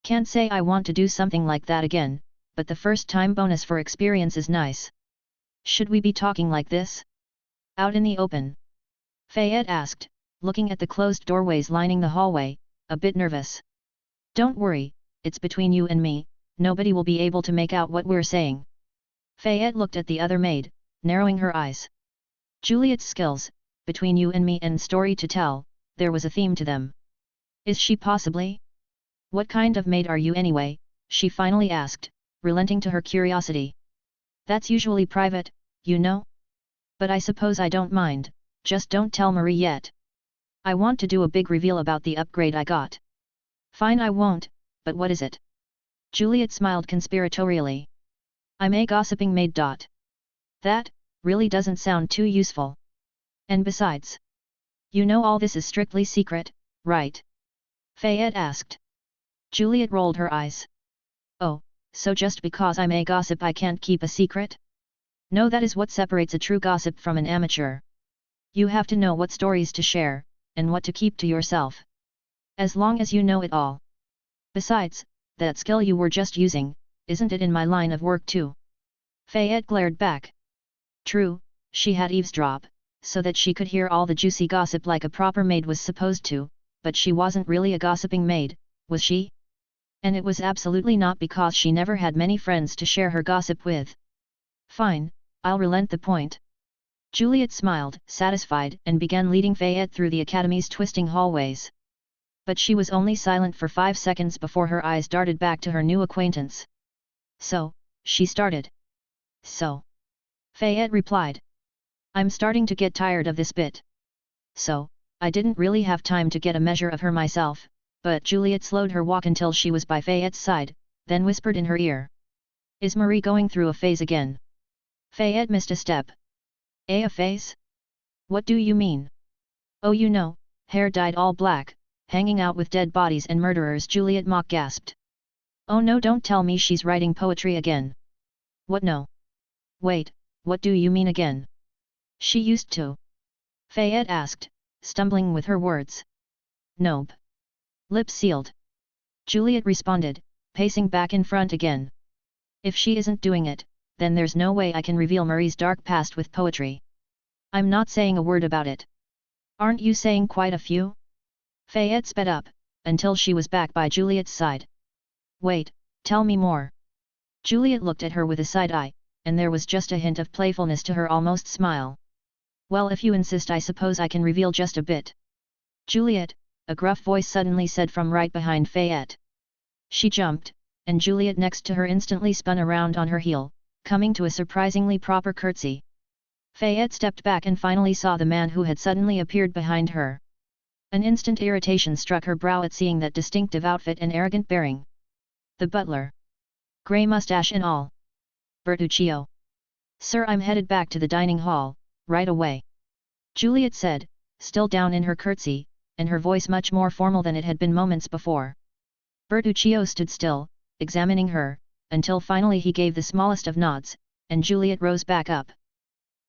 Speaker 1: "Can't say I want to do something like that again, but the first time bonus for experience is nice." "Should we be talking like this? Out in the open?" Fayette asked, looking at the closed doorways lining the hallway, a bit nervous. "Don't worry, it's between you and me, nobody will be able to make out what we're saying." Fayette looked at the other maid, narrowing her eyes. Juliet's skills, between you and me and story to tell, there was a theme to them. "Is she possibly? What kind of maid are you anyway?" she finally asked, relenting to her curiosity. "That's usually private, you know? But I suppose I don't mind, just don't tell Marie yet. I want to do a big reveal about the upgrade I got." "Fine, I won't, but what is it?" Juliet smiled conspiratorially. "I'm a gossiping maid. That really doesn't sound too useful. And besides, you know all this is strictly secret, right?" Fayette asked. Juliet rolled her eyes. "Oh, so just because I'm a gossip I can't keep a secret? No, that is what separates a true gossip from an amateur. You have to know what stories to share, and what to keep to yourself. As long as you know it all. Besides, that skill you were just using, isn't it in my line of work too?" Fayette glared back. True, she had eavesdrop, so that she could hear all the juicy gossip like a proper maid was supposed to, but she wasn't really a gossiping maid, was she? And it was absolutely not because she never had many friends to share her gossip with. "Fine, I'll relent the point." Juliet smiled, satisfied, and began leading Fayette through the academy's twisting hallways. But she was only silent for 5 seconds before her eyes darted back to her new acquaintance. "So," she started. "So," Fayette replied. "I'm starting to get tired of this bit." "So, I didn't really have time to get a measure of her myself," but Juliet slowed her walk until she was by Fayette's side, then whispered in her ear. "Is Marie going through a phase again?" Fayette missed a step. "A phase? What do you mean?" "Oh, you know, hair dyed all black, hanging out with dead bodies and murderers," Juliet mock gasped. "Oh no, don't tell me she's writing poetry again." "What, no? Wait, what do you mean again?" "She used to." Fayette asked, stumbling with her words. "Nope. Lips sealed." Juliet responded, pacing back in front again. "If she isn't doing it, then there's no way I can reveal Marie's dark past with poetry. I'm not saying a word about it." "Aren't you saying quite a few?" Fayette sped up, until she was back by Juliet's side. "Wait, tell me more." Juliet looked at her with a side eye, and there was just a hint of playfulness to her almost smile. "Well, if you insist, I suppose I can reveal just a bit." "Juliet," a gruff voice suddenly said from right behind Fayette. She jumped, and Juliet next to her instantly spun around on her heel, coming to a surprisingly proper curtsy. Fayette stepped back and finally saw the man who had suddenly appeared behind her. An instant irritation struck her brow at seeing that distinctive outfit and arrogant bearing. The butler. Grey mustache and all. "Bertuccio. Sir, I'm headed back to the dining hall, right away," Juliet said, still down in her curtsy, and her voice much more formal than it had been moments before. Bertuccio stood still, examining her, until finally he gave the smallest of nods, and Juliet rose back up.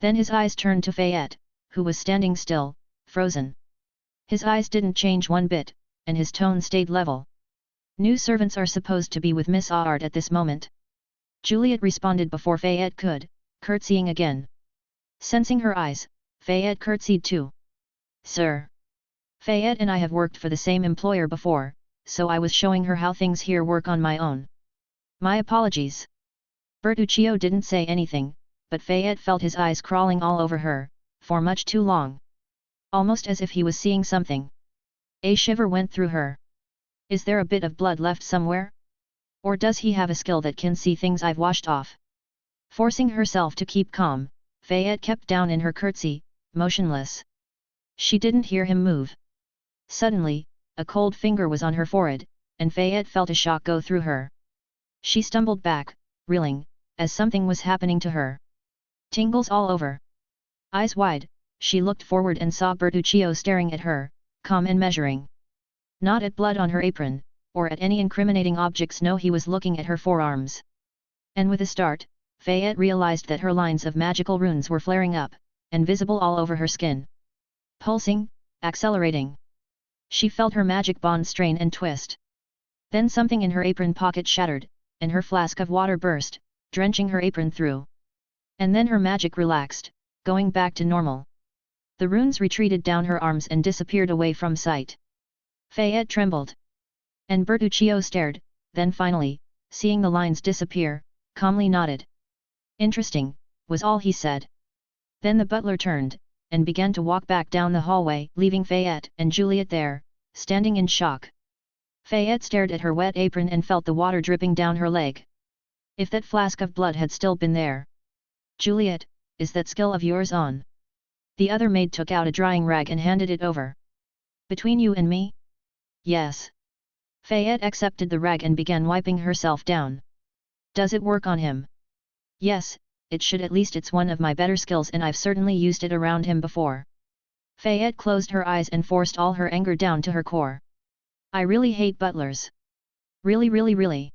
Speaker 1: Then his eyes turned to Fayette, who was standing still, frozen. His eyes didn't change one bit, and his tone stayed level. New servants are supposed to be with Miss Art at this moment. Juliet responded before Fayette could, curtsying again. Sensing her eyes, Fayette curtsied too. Sir. Fayette and I have worked for the same employer before, so I was showing her how things here work on my own. My apologies. Bertuccio didn't say anything, but Fayette felt his eyes crawling all over her, for much too long. Almost as if he was seeing something. A shiver went through her. Is there a bit of blood left somewhere? Or does he have a skill that can see things I've washed off? Forcing herself to keep calm, Fayette kept down in her curtsy, motionless. She didn't hear him move. Suddenly, a cold finger was on her forehead, and Fayette felt a shock go through her. She stumbled back, reeling, as something was happening to her. Tingles all over. Eyes wide, she looked forward and saw Bertuccio staring at her, calm and measuring. Not at blood on her apron, or at any incriminating objects. No, he was looking at her forearms. And with a start, Fayette realized that her lines of magical runes were flaring up, and visible all over her skin. Pulsing, accelerating. She felt her magic bond strain and twist. Then something in her apron pocket shattered, and her flask of water burst, drenching her apron through. And then her magic relaxed, going back to normal. The runes retreated down her arms and disappeared away from sight. Fayette trembled. And Bertuccio stared, then finally, seeing the lines disappear, calmly nodded. Interesting, was all he said. Then the butler turned, and began to walk back down the hallway, leaving Fayette and Juliet there, standing in shock. Fayette stared at her wet apron and felt the water dripping down her leg. If that flask of blood had still been there. Juliet, is that skill of yours on? The other maid took out a drying rag and handed it over. Between you and me? Yes. Fayette accepted the rag and began wiping herself down. Does it work on him? Yes, it should. At least it's one of my better skills and I've certainly used it around him before. Fayette closed her eyes and forced all her anger down to her core. I really hate butlers. Really, really, really.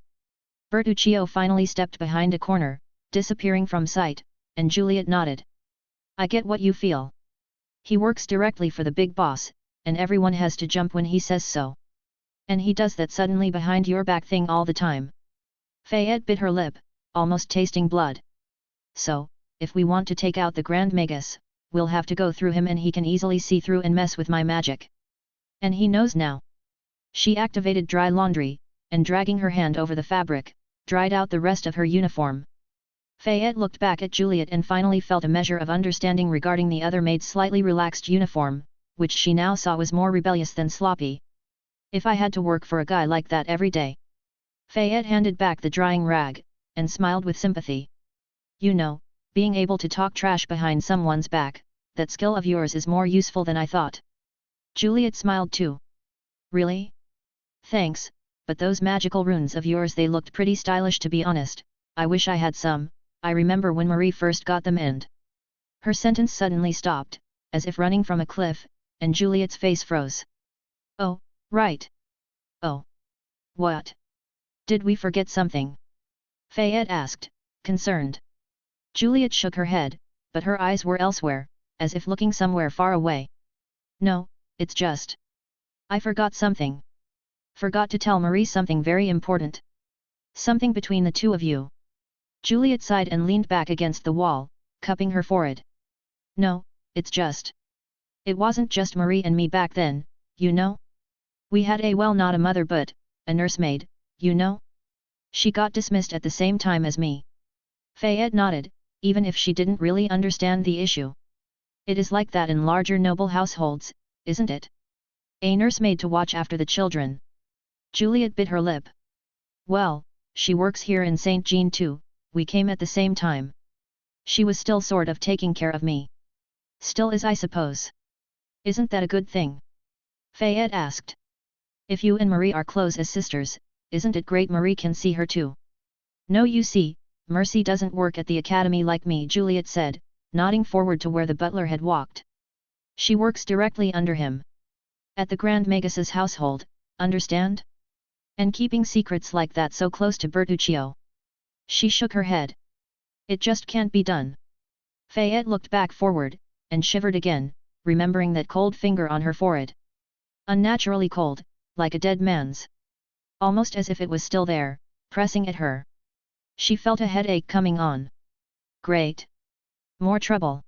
Speaker 1: Bertuccio finally stepped behind a corner, disappearing from sight, and Juliet nodded. I get what you feel. He works directly for the big boss, and everyone has to jump when he says so. And he does that suddenly behind your back thing all the time. Fayette bit her lip, almost tasting blood. So, if we want to take out the Grand Magus, we'll have to go through him, and he can easily see through and mess with my magic. And he knows now. She activated dry laundry, and dragging her hand over the fabric, dried out the rest of her uniform. Fayette looked back at Juliet and finally felt a measure of understanding regarding the other maid's slightly relaxed uniform, which she now saw was more rebellious than sloppy. If I had to work for a guy like that every day. Fayette handed back the drying rag, and smiled with sympathy. You know, being able to talk trash behind someone's back, that skill of yours is more useful than I thought. Juliet smiled too. Really? Thanks, but those magical runes of yours, they looked pretty stylish, to be honest. I wish I had some. I remember when Marie first got them and... Her sentence suddenly stopped, as if running from a cliff, and Juliet's face froze. Oh, right. Oh. What? Did we forget something? Fayette asked, concerned. Juliet shook her head, but her eyes were elsewhere, as if looking somewhere far away. No, it's just... I forgot something. Forgot to tell Marie something very important. Something between the two of you. Juliet sighed and leaned back against the wall, cupping her forehead. No, it's just... It wasn't just Marie and me back then, you know? We had not a mother but, a nursemaid, you know? She got dismissed at the same time as me. Fayette nodded, even if she didn't really understand the issue. It is like that in larger noble households, isn't it? A nursemaid to watch after the children. Juliet bit her lip. Well, she works here in St. Jean too, we came at the same time. She was still sort of taking care of me. Still is, I suppose. Isn't that a good thing? Fayette asked. If you and Marie are close as sisters, isn't it great Marie can see her too? No, you see, Mercy doesn't work at the academy like me, Juliet said, nodding forward to where the butler had walked. She works directly under him. At the Grand Magus's household, understand? And keeping secrets like that so close to Bertuccio. She shook her head. It just can't be done. Fayette looked back forward, and shivered again, remembering that cold finger on her forehead. unnaturally cold, like a dead man's. Almost as if it was still there, pressing at her. She felt a headache coming on. Great! More trouble!